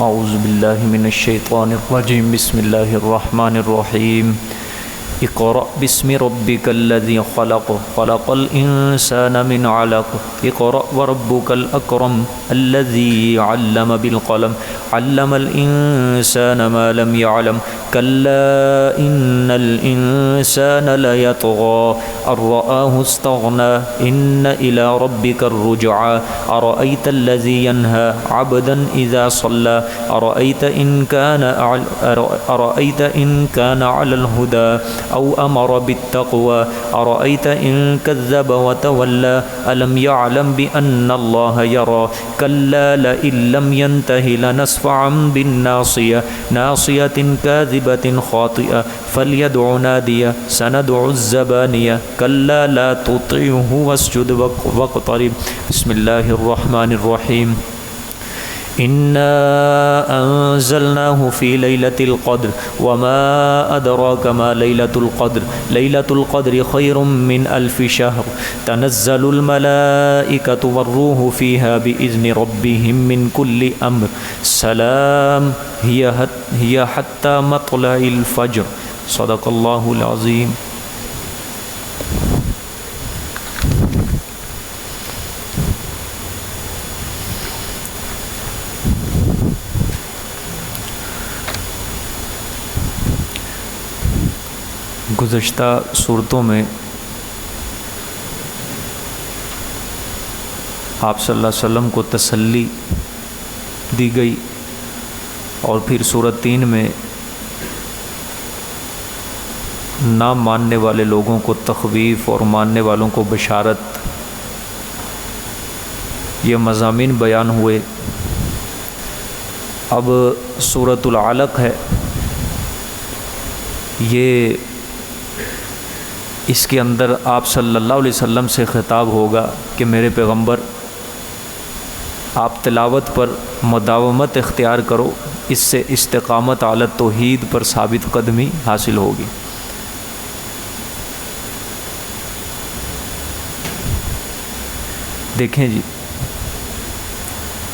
اعوذ باللہ من الشیطان الرجیم بسم اللہ الرحمن الرحیم اقرأ باسم ربک الذی خلق خلق الانسان من علق اقرأ وربک الاکرم الذی علم بالقلم علم الانسان ما لم يعلم كلا ان الانسان ليطغى ان رآه استغنى ان الى ربك الرجعى أرأيت الذي ينهى عبدا اذا صلى أرأيت ان كان على الهدى او امر بالتقوى أرأيت ان كذب وتولى الم يعلم بان الله يرى كلا لئن لم ينته لنسفعا بالناصية ناصية كاذبة خاطئة فليدع نادية سندع الزبانية كلا لا تطعه واسجد واقترب بسم الله الرحمن الرحيم إنا أنزلناه في ليلة القدر وما أدراك ما ليلة القدر ليلة القدر خير من 1000 شهر تنزل الملائكة والروح فيها بإذن ربهم من كل أمر سلام هي حتى مطلع الفجر صدق الله العظيم. گزشتہ صورتوں میں آپ صلی اللہ علیہ وسلم کو تسلی دی گئی اور پھر سورۃ 3 میں نہ ماننے والے لوگوں کو تخویف اور ماننے والوں کو بشارت، یہ مضامین بیان ہوئے. اب سورۃ العلق ہے، یہ اس کے اندر آپ صلی اللہ علیہ وسلم سے خطاب ہوگا کہ میرے پیغمبر آپ تلاوت پر مداومت اختیار کرو، اس سے استقامت علی توحید پر ثابت قدمی حاصل ہوگی. دیکھیں جی،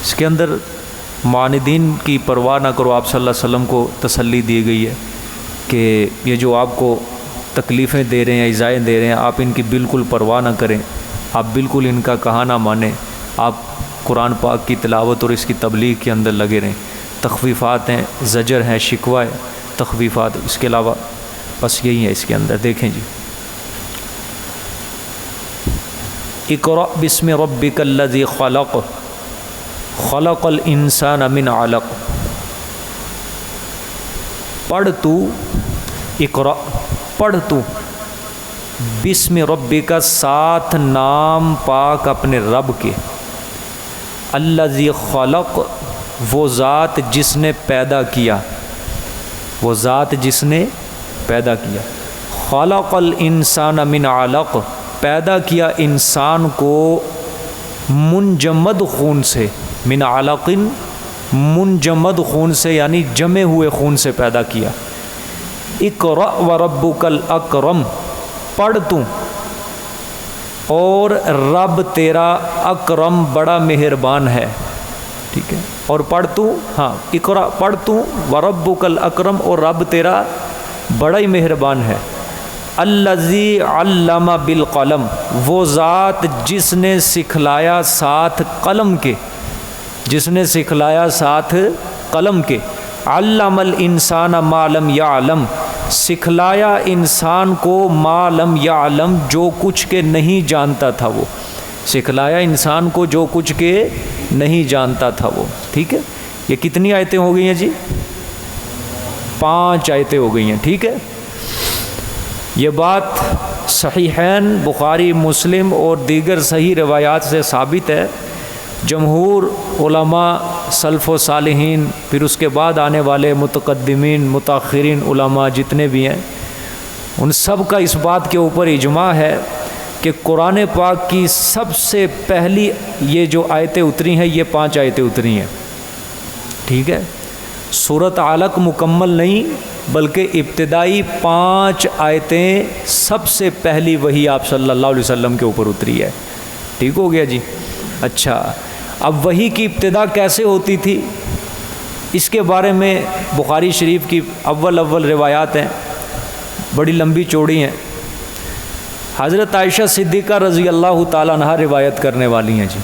اس کے اندر معاندین کی پرواہ نہ کرو، آپ صلی اللہ علیہ وسلم کو تسلی دی گئی ہے کہ یہ جو آپ کو تکلیفیں دے رہے ہیں، ایذائیں دے رہے ہیں، آپ ان کی بالکل پرواہ نہ کریں، آپ بالکل ان کا کہا نہ مانیں، آپ قرآن پاک کی تلاوت اور اس کی تبلیغ کے اندر لگے رہیں. تخفیفات ہیں، زجر ہیں، شکوہ ہے، تخفیفات، اس کے علاوہ بس یہی ہے اس کے اندر. دیکھیں جی، اقرأ باسم ربک الذی خلق خلق الانسان من علق. پڑھ تو، اقرأ پڑھ تو، بسم ربی کا ساتھ نام پاک اپنے رب کے، الذی خلق وہ ذات جس نے پیدا کیا، وہ ذات جس نے پیدا کیا، خلق الانسان من علق پیدا کیا انسان کو منجمد خون سے، من علق منجمد خون سے یعنی جمے ہوئے خون سے پیدا کیا. اقرأ وربک الاکرم پڑھ تو اور رب تیرا اکرم بڑا مہربان ہے. ٹھیک ہے، اور پڑھ تو، ہاں اقرأ پڑھ تو وربک الاکرم اور رب تیرا بڑا ہی مہربان ہے. الذی علم بالقلم وہ ذات جس نے سکھلایا ساتھ قلم کے، جس نے سکھلایا ساتھ قلم کے. علم الانسان ما لم یعلم سکھلایا انسان کو ما لم یعلم جو کچھ کے نہیں جانتا تھا، وہ سکھلایا انسان کو جو کچھ کے نہیں جانتا تھا وہ. ٹھیک ہے، یہ کتنی آیتیں ہو گئی ہیں جی؟ 5 آیتیں ہو گئی ہیں. ٹھیک ہے، یہ بات صحیحین بخاری، مسلم اور دیگر صحیح روایات سے ثابت ہے. جمہور علماء سلف و صالحین، پھر اس کے بعد آنے والے متقدمین متاخرین علماء جتنے بھی ہیں، ان سب کا اس بات کے اوپر اجماع ہے کہ قرآن پاک کی سب سے پہلی یہ جو آیتیں اتری ہیں، یہ 5 آیتیں اتری ہیں. ٹھیک ہے، سورۃ علق مکمل نہیں بلکہ ابتدائی 5 آیتیں سب سے پہلی وہی آپ صلی اللہ علیہ وسلم کے اوپر اتری ہے. ٹھیک ہو گیا جی. اچھا، اب وحی کی ابتدا کیسے ہوتی تھی؟ اس کے بارے میں بخاری شریف کی اول روایات ہیں، بڑی لمبی چوڑی ہیں۔ حضرت عائشہ صدیقہ رضی اللہ تعالیٰ عنہا روایت کرنے والی ہیں جی۔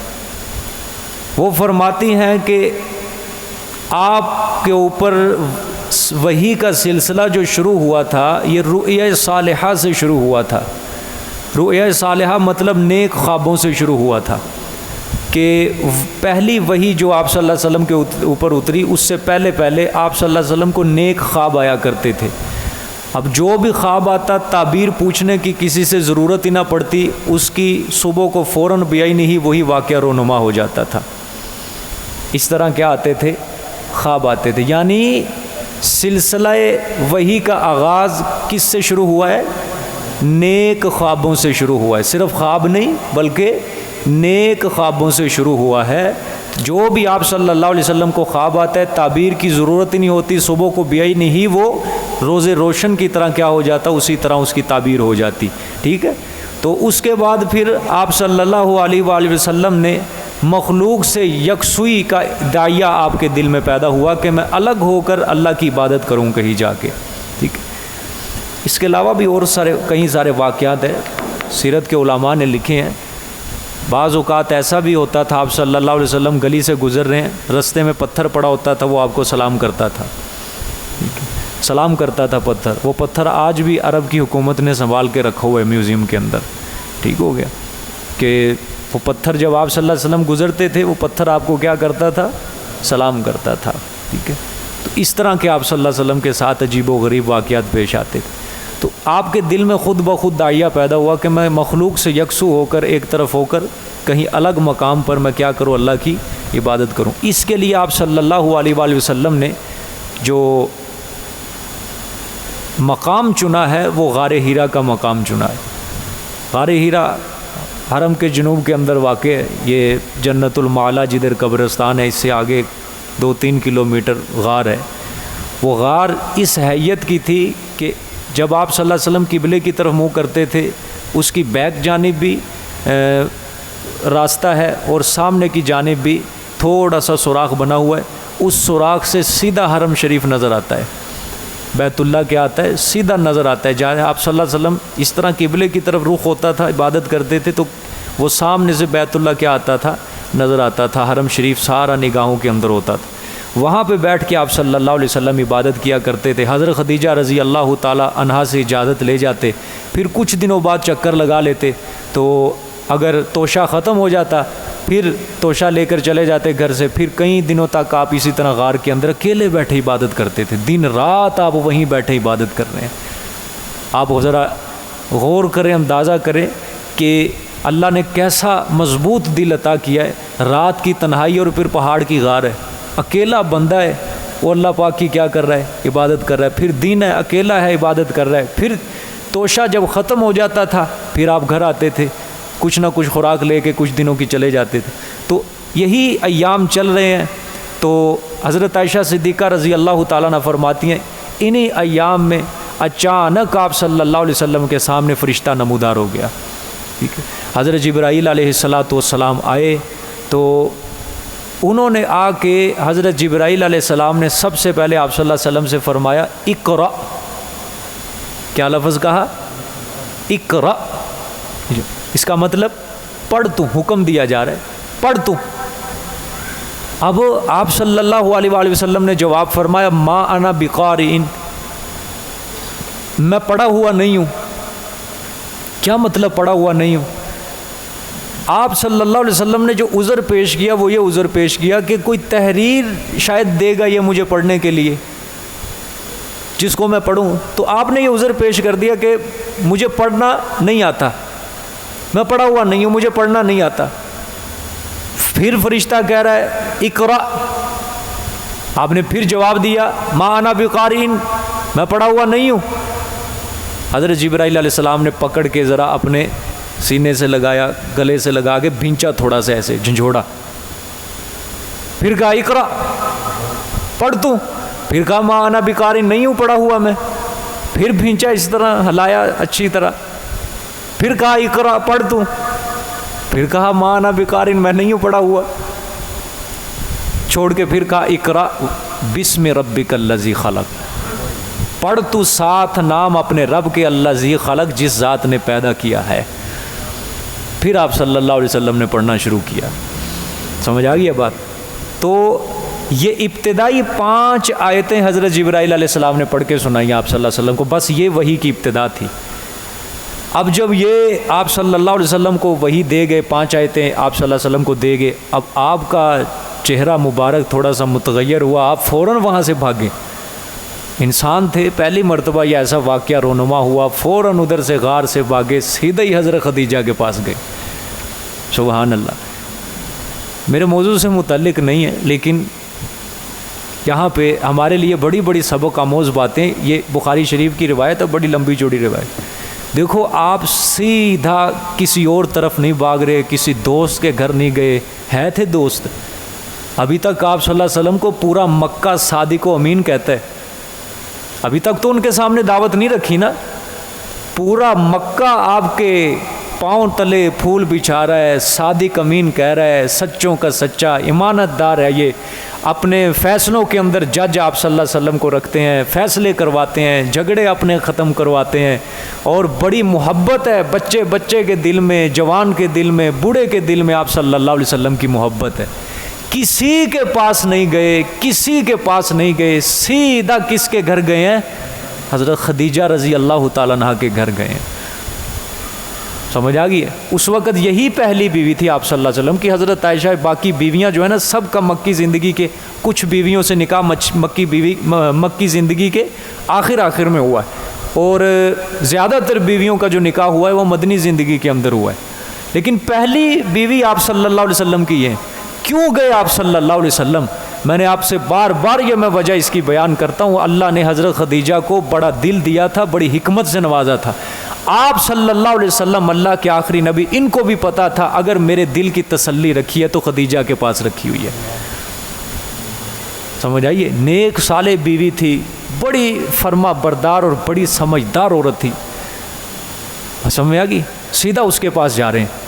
وہ فرماتی ہیں کہ آپ کے اوپر وحی کا سلسلہ جو شروع ہوا تھا یہ رؤیا صالحہ سے شروع ہوا تھا۔ رؤیا صالحہ مطلب نیک خوابوں سے شروع ہوا تھا، کہ پہلی وحی جو آپ صلی اللہ علیہ وسلم کے اوپر اتری اس سے پہلے آپ صلی اللہ علیہ وسلم کو نیک خواب آیا کرتے تھے۔ اب جو بھی خواب آتا تعبیر پوچھنے کی کسی سے ضرورت ہی نہ پڑتی، اس کی صبح کو فوراً بیان ہی وہی واقعہ رونما ہو جاتا تھا۔ اس طرح کیا آتے تھے؟ خواب آتے تھے۔ یعنی سلسلہ وحی کا آغاز کس سے شروع ہوا ہے؟ نیک خوابوں سے شروع ہوا ہے۔ صرف خواب نہیں بلکہ نیک خوابوں سے شروع ہوا ہے۔ جو بھی آپ صلی اللہ علیہ وسلم کو خواب آتا ہے تعبیر کی ضرورت ہی نہیں ہوتی، صبح کو بیائی نہیں، وہ روز روشن کی طرح کیا ہو جاتا، اسی طرح اس کی تعبیر ہو جاتی۔ ٹھیک ہے، تو اس کے بعد پھر آپ صلی اللہ علیہ وآلہ وسلم نے مخلوق سے یکسوئی کا داعیہ آپ کے دل میں پیدا ہوا کہ میں الگ ہو کر اللہ کی عبادت کروں کہیں جا کے۔ ٹھیک ہے، اس کے علاوہ بھی اور کئی سارے واقعات ہیں سیرت کے علماء نے لکھے ہیں۔ بعض اوقات ایسا بھی ہوتا تھا آپ صلی اللہ علیہ وسلم گلی سے گزر رہے ہیں، رستے میں پتھر پڑا ہوتا تھا، وہ آپ کو سلام کرتا تھا، سلام کرتا تھا پتھر۔ وہ پتھر آج بھی عرب کی حکومت نے سنبھال کے رکھا ہوا ہے میوزیم کے اندر۔ ٹھیک ہو گیا کہ وہ پتھر جب آپ صلی اللہ علیہ وسلم گزرتے تھے وہ پتھر آپ کو کیا کرتا تھا؟ سلام کرتا تھا۔ ٹھیک ہے، تو اس طرح کے آپ صلی اللہ علیہ وسلم کے ساتھ عجیب و غریب واقعات پیش آتے تھے۔ تو آپ کے دل میں خود بخود داعیہ پیدا ہوا کہ میں مخلوق سے یکسو ہو کر، ایک طرف ہو کر، کہیں الگ مقام پر میں کیا کروں؟ اللہ کی عبادت کروں۔ اس کے لیے آپ صلی اللہ علیہ وآلہ وسلم نے جو مقام چنا ہے وہ غار حرا کا مقام چنا ہے۔ غار حرا حرم کے جنوب کے اندر واقع ہے، یہ جنت المعلا جدھر قبرستان ہے اس سے آگے 2-3 کلومیٹر غار ہے۔ وہ غار اس حیت کی تھی کہ جب آپ صلی اللہ علیہ وسلم قبلے کی طرف منہ کرتے تھے اس کی بیک جانب بھی راستہ ہے اور سامنے کی جانب بھی تھوڑا سا سوراخ بنا ہوا ہے، اس سوراخ سے سیدھا حرم شریف نظر آتا ہے، بیت اللہ کیا آتا ہے؟ سیدھا نظر آتا ہے۔ جہاں آپ صلی اللہ علیہ وسلم اس طرح قبلے کی طرف رخ ہوتا تھا، عبادت کرتے تھے، تو وہ سامنے سے بیت اللہ کیا آتا تھا؟ نظر آتا تھا، حرم شریف سارا نگاہوں کے اندر ہوتا تھا۔ وہاں پہ بیٹھ کے آپ صلی اللہ علیہ وسلم عبادت کیا کرتے تھے۔ حضرت خدیجہ رضی اللہ تعالی عنہا سے اجازت لے جاتے، پھر کچھ دنوں بعد چکر لگا لیتے، تو اگر توشہ ختم ہو جاتا پھر توشہ لے کر چلے جاتے گھر سے، پھر کئی دنوں تک آپ اسی طرح غار کے اندر اکیلے بیٹھے عبادت کرتے تھے۔ دن رات آپ وہیں بیٹھے عبادت کر رہے ہیں۔ آپ ذرا غور کریں، اندازہ کریں کہ اللہ نے کیسا مضبوط دل عطا کیا ہے۔ رات کی تنہائی اور پھر پہاڑ کی غار ہے، اکیلا بندہ ہے، وہ اللہ پاک کی کیا کر رہا ہے؟ عبادت کر رہا ہے۔ پھر دن ہے، اکیلا ہے، عبادت کر رہا ہے۔ پھر توشہ جب ختم ہو جاتا تھا پھر آپ گھر آتے تھے، کچھ نہ کچھ خوراک لے کے کچھ دنوں کی چلے جاتے تھے۔ تو یہی ایام چل رہے ہیں۔ تو حضرت عائشہ صدیقہ رضی اللہ تعالیٰ نے فرماتی ہیں انہی ایام میں اچانک آپ صلی اللہ علیہ وسلم کے سامنے فرشتہ نمودار ہو گیا۔ ٹھیک ہے، حضرت جبرائیل علیہ السلام آئے، تو انہوں نے آ کے حضرت جبرائیل علیہ السلام نے سب سے پہلے آپ صلی اللہ علیہ وسلم سے فرمایا اقرأ۔ کیا لفظ کہا؟ اقرأ۔ اس کا مطلب پڑھ تو، حکم دیا جا رہا ہے پڑھ تو۔ اب آپ صلی اللہ علیہ وآلہ وسلم نے جواب فرمایا ما انا بقارئ، میں پڑھا ہوا نہیں ہوں۔ کیا مطلب پڑھا ہوا نہیں ہوں؟ آپ صلی اللہ علیہ وسلم نے جو عذر پیش کیا وہ یہ عذر پیش کیا کہ کوئی تحریر شاید دے گا یہ مجھے پڑھنے کے لیے جس کو میں پڑھوں، تو آپ نے یہ عذر پیش کر دیا کہ مجھے پڑھنا نہیں آتا، میں پڑھا ہوا نہیں ہوں، مجھے پڑھنا نہیں آتا۔ پھر فرشتہ کہہ رہا ہے اقرأ، آپ نے پھر جواب دیا ما انا بقارئ، میں پڑھا ہوا نہیں ہوں۔ حضرت جبرائیل علیہ السلام نے پکڑ کے ذرا اپنے سینے سے لگایا، گلے سے لگا کے بھینچا تھوڑا سا ایسے جھنجھوڑا، پھر کہا اقرأ، پڑھ تو۔ پھر کہا ما انا بقارئ، نہیں ہوں پڑھا ہوا میں۔ پھر بھینچا اس طرح، ہلایا اچھی طرح، پھر کہا اقرأ، پڑھ تو۔ پھر کہا ما انا بقارئ، میں نہیں ہوں پڑھا ہوا۔ چھوڑ کے پھر کہا اقرا بسم ربک الذی خلق، پڑھ تو ساتھ نام اپنے رب کے، الذی خلق، جس ذات نے پیدا کیا ہے۔ پھر آپ صلی اللہ علیہ وسلم نے پڑھنا شروع کیا۔ سمجھ آ گئی بات؟ تو یہ ابتدائی 5 آیتیں حضرت جبرائیل علیہ السلام نے پڑھ کے سنائی آپ صلی اللہ علیہ وسلم کو، بس یہ وحی کی ابتدا تھی۔ اب جب یہ آپ صلی اللہ علیہ وسلم کو وحی دے گئے، 5 آیتیں آپ صلی اللہ علیہ وسلم کو دے گئے، اب آپ کا چہرہ مبارک تھوڑا سا متغیر ہوا، آپ فوراً وہاں سے بھاگے۔ انسان تھے، پہلی مرتبہ یہ ایسا واقعہ رونما ہوا، فوراً ادھر سے غار سے بھاگے، سیدھے ہی حضرت خدیجہ کے پاس گئے۔ سبحان اللہ۔ میرے موضوع سے متعلق نہیں ہے، لیکن یہاں پہ ہمارے لیے بڑی بڑی سبق آموز باتیں، یہ بخاری شریف کی روایت ہے، بڑی لمبی چوڑی روایت۔ دیکھو آپ سیدھا کسی اور طرف نہیں بھاگ رہے، کسی دوست کے گھر نہیں گئے، ہے تھے دوست۔ ابھی تک آپ صلی اللہ علیہ وسلم کو پورا مکہ صادق و امین کہتا ہے، ابھی تک تو ان کے سامنے دعوت نہیں رکھی نا، پورا مکہ آپ کے پاؤں تلے پھول بچھا رہا ہے، صادق امین کہہ رہا ہے، سچوں کا سچا، امانت دار ہے، یہ اپنے فیصلوں کے اندر جج آپ صلی اللہ علیہ وسلم کو رکھتے ہیں، فیصلے کرواتے ہیں، جھگڑے اپنے ختم کرواتے ہیں، اور بڑی محبت ہے بچے بچے کے دل میں، جوان کے دل میں، بوڑھے کے دل میں آپ صلی اللہ علیہ وسلم کی محبت ہے۔ کسی کے پاس نہیں گئے، کسی کے پاس نہیں گئے، سیدھا کس کے گھر گئے ہیں؟ حضرت خدیجہ رضی اللہ تعالیٰ عنہا کے گھر گئے ہیں۔ سمجھ آ گئی ہے؟ اس وقت یہی پہلی بیوی تھی آپ صلی اللہ علیہ وسلم کی، حضرت عائشہ۔ باقی بیویاں جو ہے نا، سب کا مکی زندگی کے کچھ بیویوں سے نکاح مکی زندگی کے آخر میں ہوا ہے، اور زیادہ تر بیویوں کا جو نکاح ہوا ہے وہ مدنی زندگی کے اندر ہوا ہے، لیکن پہلی بیوی آپ صلی اللہ علیہ وسلم کی ہے۔ کیوں گئے آپ صلی اللہ علیہ وسلم؟ میں نے آپ سے بار بار یہ میں وجہ اس کی بیان کرتا ہوں، اللہ نے حضرت خدیجہ کو بڑا دل دیا تھا، بڑی حکمت سے نوازا تھا۔ آپ صلی اللہ علیہ وسلم اللہ کے آخری نبی، ان کو بھی پتا تھا اگر میرے دل کی تسلی رکھی ہے تو خدیجہ کے پاس رکھی ہوئی ہے۔ سمجھ آئیے؟ نیک صالح بیوی تھی، بڑی فرما بردار اور بڑی سمجھدار عورت تھی۔ سمجھ آ گئی؟ سیدھا اس کے پاس جا رہے ہیں،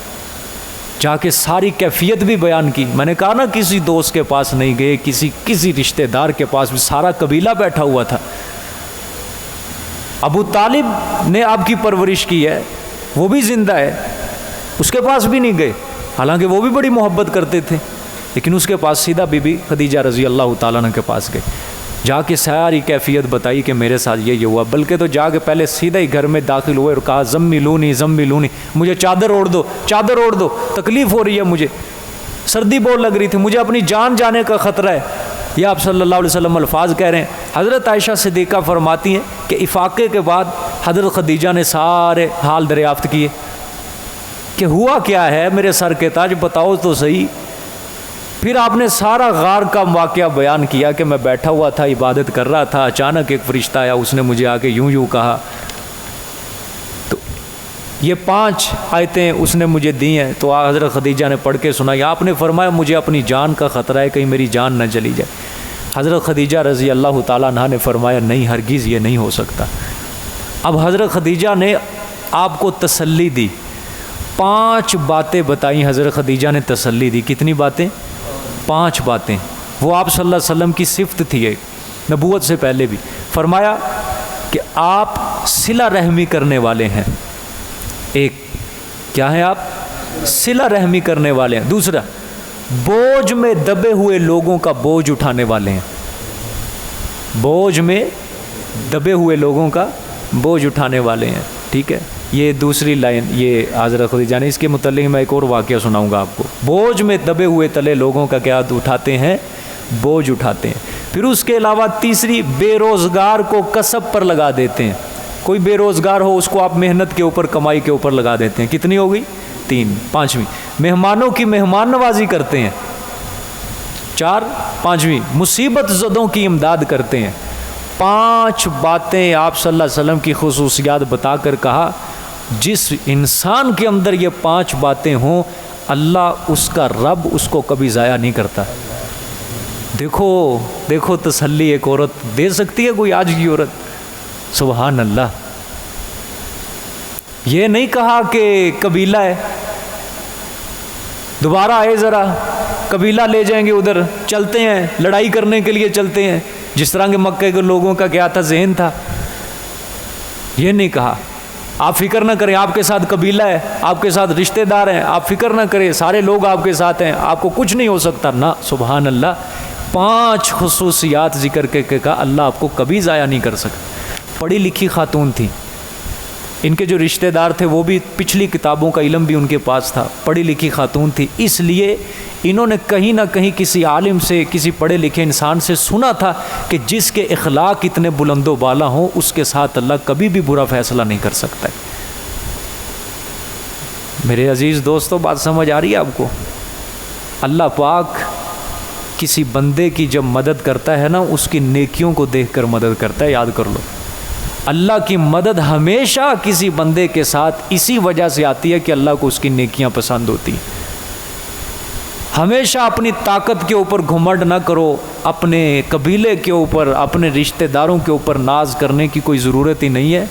جا کے ساری کیفیت بھی بیان کی۔ میں نے کہا نا کسی دوست کے پاس نہیں گئے، کسی رشتہ دار کے پاس بھی، سارا قبیلہ بیٹھا ہوا تھا۔ ابو طالب نے آپ کی پرورش کی ہے، وہ بھی زندہ ہے، اس کے پاس بھی نہیں گئے، حالانکہ وہ بھی بڑی محبت کرتے تھے، لیکن اس کے پاس سیدھا بی بی خدیجہ رضی اللہ تعالیٰ عنہ کے پاس گئے، جا کے ساری کیفیت بتائی کہ میرے ساتھ یہ ہوا۔ بلکہ تو جا کے پہلے سیدھا ہی گھر میں داخل ہوئے اور کہا زملونی، مجھے چادر اوڑھ دو، تکلیف ہو رہی ہے، مجھے سردی بہت لگ رہی تھی، مجھے اپنی جان جانے کا خطرہ ہے۔ یہ آپ صلی اللہ علیہ وسلم الفاظ کہہ رہے ہیں۔ حضرت عائشہ صدیقہ فرماتی ہیں کہ افاقے کے بعد حضرت خدیجہ نے سارے حال دریافت کیے کہ ہوا کیا ہے میرے سر کے تاج، بتاؤ تو صحیح۔ پھر آپ نے سارا غار کا واقعہ بیان کیا کہ میں بیٹھا ہوا تھا، عبادت کر رہا تھا، اچانک ایک فرشتہ آیا، اس نے مجھے آ کے یوں کہا۔ تو یہ 5 آیتیں اس نے مجھے دی ہیں، تو حضرت خدیجہ نے پڑھ کے سنائی۔ آپ نے فرمایا مجھے اپنی جان کا خطرہ ہے، کہیں میری جان نہ چلی جائے۔ حضرت خدیجہ رضی اللہ تعالیٰ عنہ نے فرمایا نہیں، ہرگز یہ نہیں ہو سکتا۔ اب حضرت خدیجہ نے آپ کو تسلی دی، 5 باتیں بتائیں حضرت خدیجہ نے تسلی دی۔ کتنی باتیں؟ 5 باتیں۔ وہ آپ صلی اللہ علیہ وسلم کی صفت تھی ایک، نبوت سے پہلے بھی۔ فرمایا کہ آپ صلہ رحمی کرنے والے ہیں، ایک کیا ہے؟ آپ صلہ رحمی کرنے والے ہیں۔ دوسرا، بوجھ میں دبے ہوئے لوگوں کا بوجھ اٹھانے والے ہیں، بوجھ میں دبے ہوئے لوگوں کا بوجھ اٹھانے والے ہیں۔ ٹھیک ہے، یہ دوسری لائن یہ حضرت خدیجہ نے، اس کے متعلق میں ایک اور واقعہ سناؤں گا آپ کو۔ بوجھ میں دبے ہوئے تلے لوگوں کا کیا اٹھاتے ہیں؟ بوجھ اٹھاتے ہیں۔ پھر اس کے علاوہ تیسری، بے روزگار کو کسب پر لگا دیتے ہیں۔ کوئی بے روزگار ہو اس کو آپ محنت کے اوپر، کمائی کے اوپر لگا دیتے ہیں۔ کتنی ہو گئی؟ 3۔ 5ویں، مہمانوں کی مہمان نوازی کرتے ہیں۔ 4۔ 5ویں، مصیبت زدوں کی امداد کرتے ہیں۔ 5 باتیں آپ صلی اللہ علیہ وسلم کی خصوصیات بتا کر کہا جس انسان کے اندر یہ 5 باتیں ہوں، اللہ اس کا رب اس کو کبھی ضائع نہیں کرتا۔ دیکھو تسلی ایک عورت دے سکتی ہے کوئی آج کی عورت؟ سبحان اللہ۔ یہ نہیں کہا کہ قبیلہ ہے، دوبارہ آئے ذرا قبیلہ لے جائیں گے ادھر، چلتے ہیں لڑائی کرنے کے لیے چلتے ہیں، جس طرح کے مکے کے لوگوں کا کیا تھا ذہن تھا۔ یہ نہیں کہا آپ فکر نہ کریں، آپ کے ساتھ قبیلہ ہے، آپ کے ساتھ رشتہ دار ہیں، آپ فکر نہ کریں، سارے لوگ آپ کے ساتھ ہیں، آپ کو کچھ نہیں ہو سکتا۔ نہ، سبحان اللہ، 5 خصوصیات ذکر کے کہا اللہ آپ کو کبھی ضائع نہیں کر سکتا۔ پڑھی لکھی خاتون تھی، ان کے جو رشتہ دار تھے وہ بھی پچھلی کتابوں کا علم بھی ان کے پاس تھا، پڑھی لکھی خاتون تھی، اس لیے انہوں نے کہیں نہ کہیں کسی عالم سے، کسی پڑھے لکھے انسان سے سنا تھا کہ جس کے اخلاق اتنے بلند و بالا ہوں اس کے ساتھ اللہ کبھی بھی برا فیصلہ نہیں کر سکتا ہے۔ میرے عزیز دوستو، بات سمجھ آ رہی ہے آپ کو؟ اللہ پاک کسی بندے کی جب مدد کرتا ہے نا، اس کی نیکیوں کو دیکھ کر مدد کرتا ہے، یاد کر لو۔ اللہ کی مدد ہمیشہ کسی بندے کے ساتھ اسی وجہ سے آتی ہے کہ اللہ کو اس کی نیکیاں پسند ہوتی ہیں۔ ہمیشہ اپنی طاقت کے اوپر گھمنڈ نہ کرو، اپنے قبیلے کے اوپر، اپنے رشتہ داروں کے اوپر ناز کرنے کی کوئی ضرورت ہی نہیں ہے۔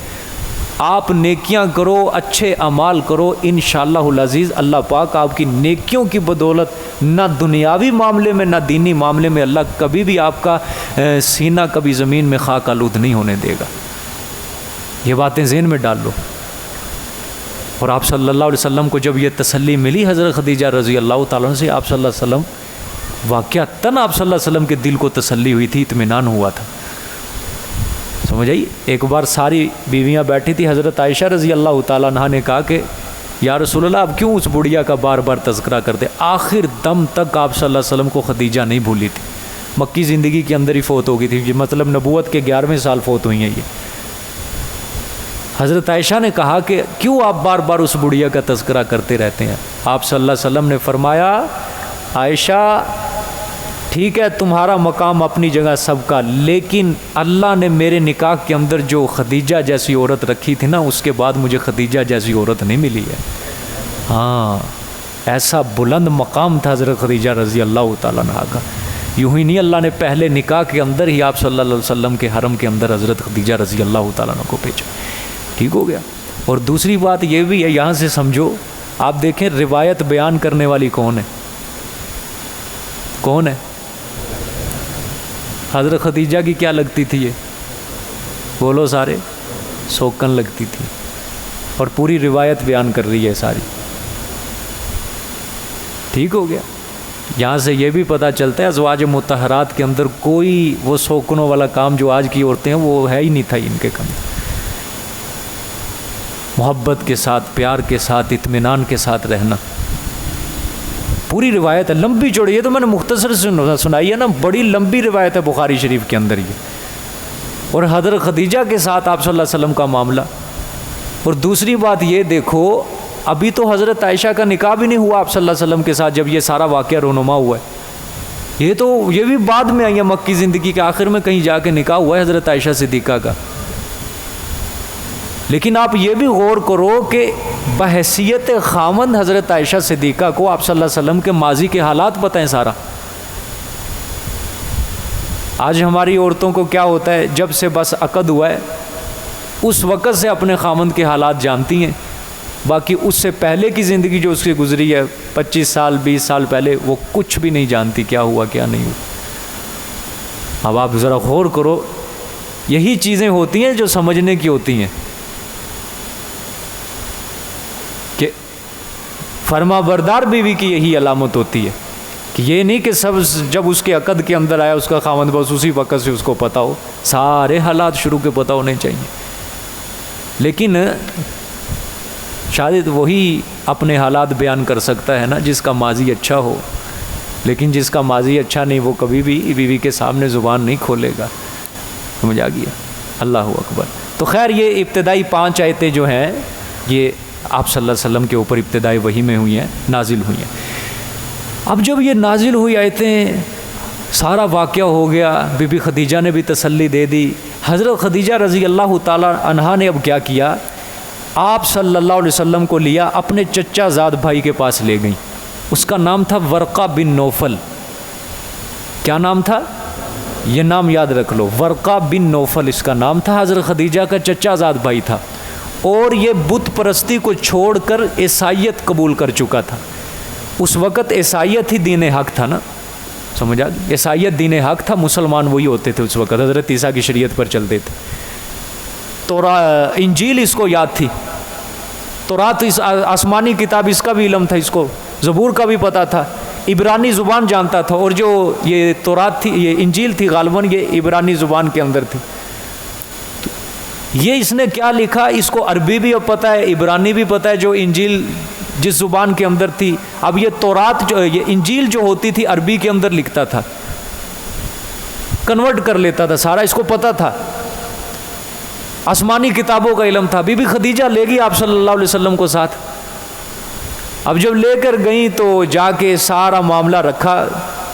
آپ نیکیاں کرو، اچھے اعمال کرو، انشاءاللہ العزیز اللہ پاک آپ کی نیکیوں کی بدولت نہ دنیاوی معاملے میں نہ دینی معاملے میں اللہ کبھی بھی آپ کا سینہ کبھی زمین میں خاک آلود نہیں ہونے دے گا۔ یہ باتیں ذہن میں ڈال لو۔ اور آپ صلی اللہ علیہ وسلم کو جب یہ تسلی ملی حضرت خدیجہ رضی اللہ تعالیٰ عنہ سے، آپ صلی اللہ علیہ وسلم واقعتاً آپ صلی اللہ علیہ وسلم کے دل کو تسلی ہوئی تھی، اطمینان ہوا تھا۔ سمجھ آئی؟ ایک بار ساری بیویاں بیٹھی تھی، حضرت عائشہ رضی اللہ تعالیٰ عنہ نے کہا کہ یا رسول اللہ آپ کیوں اس بڑھیا کا بار بار تذکرہ کرتے؟ آخر دم تک آپ صلی اللہ علیہ وسلم کو خدیجہ نہیں بھولی تھی، مکی زندگی کے اندر ہی فوت ہو گئی تھی، مطلب نبوت کے 11ویں سال فوت ہوئی ہیں یہ۔ حضرت عائشہ نے کہا کہ کیوں آپ بار بار اس بڑھیا کا تذکرہ کرتے رہتے ہیں؟ آپ صلی اللہ علیہ وسلم نے فرمایا عائشہ ٹھیک ہے تمہارا مقام اپنی جگہ سب کا، لیکن اللہ نے میرے نکاح کے اندر جو خدیجہ جیسی عورت رکھی تھی نا، اس کے بعد مجھے خدیجہ جیسی عورت نہیں ملی ہے۔ ہاں، ایسا بلند مقام تھا حضرت خدیجہ رضی اللہ تعالیٰ عنہا کا۔ یوں ہی نہیں، اللہ نے پہلے نکاح کے اندر ہی آپ صلی اللہ علیہ وسلم کے حرم کے اندر حضرت خدیجہ رضی اللہ تعالیٰ عنہ کو بھیجا۔ ٹھیک ہو گیا۔ اور دوسری بات یہ بھی ہے، یہاں سے سمجھو، آپ دیکھیں روایت بیان کرنے والی کون ہے؟ کون ہے؟ حضرت خدیجہ کی کیا لگتی تھی؟ یہ بولو سارے، سوکن لگتی تھی، اور پوری روایت بیان کر رہی ہے ساری۔ ٹھیک ہو گیا۔ یہاں سے یہ بھی پتہ چلتا ہے ازواج مطہرات کے اندر کوئی وہ سوکنوں والا کام جو آج کی عورتیں ہیں وہ ہے ہی نہیں تھا ان کے کام۔ محبت کے ساتھ، پیار کے ساتھ، اطمینان کے ساتھ رہنا۔ پوری روایت ہے، لمبی چوڑی، یہ تو میں نے مختصر سنائی ہے نا، بڑی لمبی روایت ہے بخاری شریف کے اندر یہ، اور حضرت خدیجہ کے ساتھ آپ صلی اللہ علیہ وسلم کا معاملہ۔ اور دوسری بات یہ دیکھو، ابھی تو حضرت عائشہ کا نکاح بھی نہیں ہوا آپ صلی اللہ علیہ وسلم کے ساتھ جب یہ سارا واقعہ رونما ہوا ہے، یہ بھی بعد میں آئی ہے، مکی زندگی کے آخر میں کہیں جا کے نکاح ہوا ہے حضرت عائشہ صدیقہ کا۔ لیکن آپ یہ بھی غور کرو کہ بحیثیت خاوند حضرت عائشہ صدیقہ کو آپ صلی اللہ علیہ وسلم کے ماضی کے حالات پتہ ہیں سارا۔ آج ہماری عورتوں کو کیا ہوتا ہے، جب سے بس عقد ہوا ہے اس وقت سے اپنے خاوند کے حالات جانتی ہیں، باقی اس سے پہلے کی زندگی جو اس کی گزری ہے 25 سال 20 سال پہلے، وہ کچھ بھی نہیں جانتی کیا ہوا کیا نہیں ہوا۔ اب آپ ذرا غور کرو، یہی چیزیں ہوتی ہیں جو سمجھنے کی ہوتی ہیں کہ فرما بردار بیوی کی یہی علامت ہوتی ہے کہ یہ نہیں کہ سب جب اس کے عقد کے اندر آیا اس کا خاوند بس اسی وقت سے اس کو پتہ ہو، سارے حالات شروع کے پتہ ہونے چاہیے۔ لیکن شاید وہی اپنے حالات بیان کر سکتا ہے نا جس کا ماضی اچھا ہو، لیکن جس کا ماضی اچھا نہیں وہ کبھی بھی بیوی کے سامنے زبان نہیں کھولے گا۔ سمجھ آ گیا؟ اللہ اکبر۔ تو خیر یہ ابتدائی 5 آیتیں جو ہیں یہ آپ صلی اللہ علیہ وسلم کے اوپر ابتدائی وحی میں ہوئی ہیں، نازل ہوئی ہیں۔ اب جب یہ نازل ہوئی آیتیں، سارا واقعہ ہو گیا، بی بی خدیجہ نے بھی تسلی دے دی۔ حضرت خدیجہ رضی اللہ تعالی عنہا نے اب کیا کیا، آپ صلی اللہ علیہ وسلم کو لیا اپنے چچا زاد بھائی کے پاس لے گئیں۔ اس کا نام تھا ورقہ بن نوفل۔ کیا نام تھا؟ یہ نام یاد رکھ لو، ورقہ بن نوفل اس کا نام تھا، حضرت خدیجہ کا چچا زاد بھائی تھا، اور یہ بت پرستی کو چھوڑ کر عیسائیت قبول کر چکا تھا۔ اس وقت عیسائیت ہی دین حق تھا نا، سمجھا؟ عیسائیت دین حق تھا، مسلمان وہی ہوتے تھے اس وقت، حضرت عیسیٰ کی شریعت پر چلتے تھے۔ تو انجیل اس کو یاد تھی، تورات اس آسمانی کتاب اس کا بھی علم تھا، اس کو زبور کا بھی پتہ تھا، عبرانی زبان جانتا تھا، اور جو یہ تورات تھی، یہ انجیل تھی غالباً یہ عبرانی زبان کے اندر تھی۔ یہ اس نے کیا لکھا، اس کو عربی بھی اب پتہ ہے، عبرانی بھی پتہ ہے، جو انجیل جس زبان کے اندر تھی۔ اب یہ تورات جو یہ انجیل جو ہوتی تھی عربی کے اندر لکھتا تھا، کنورٹ کر لیتا تھا سارا، اس کو پتہ تھا، آسمانی کتابوں کا علم تھا۔ بی بی خدیجہ لے گئی آپ صلی اللہ علیہ وسلم کو ساتھ، اب جب لے کر گئیں تو جا کے سارا معاملہ رکھا،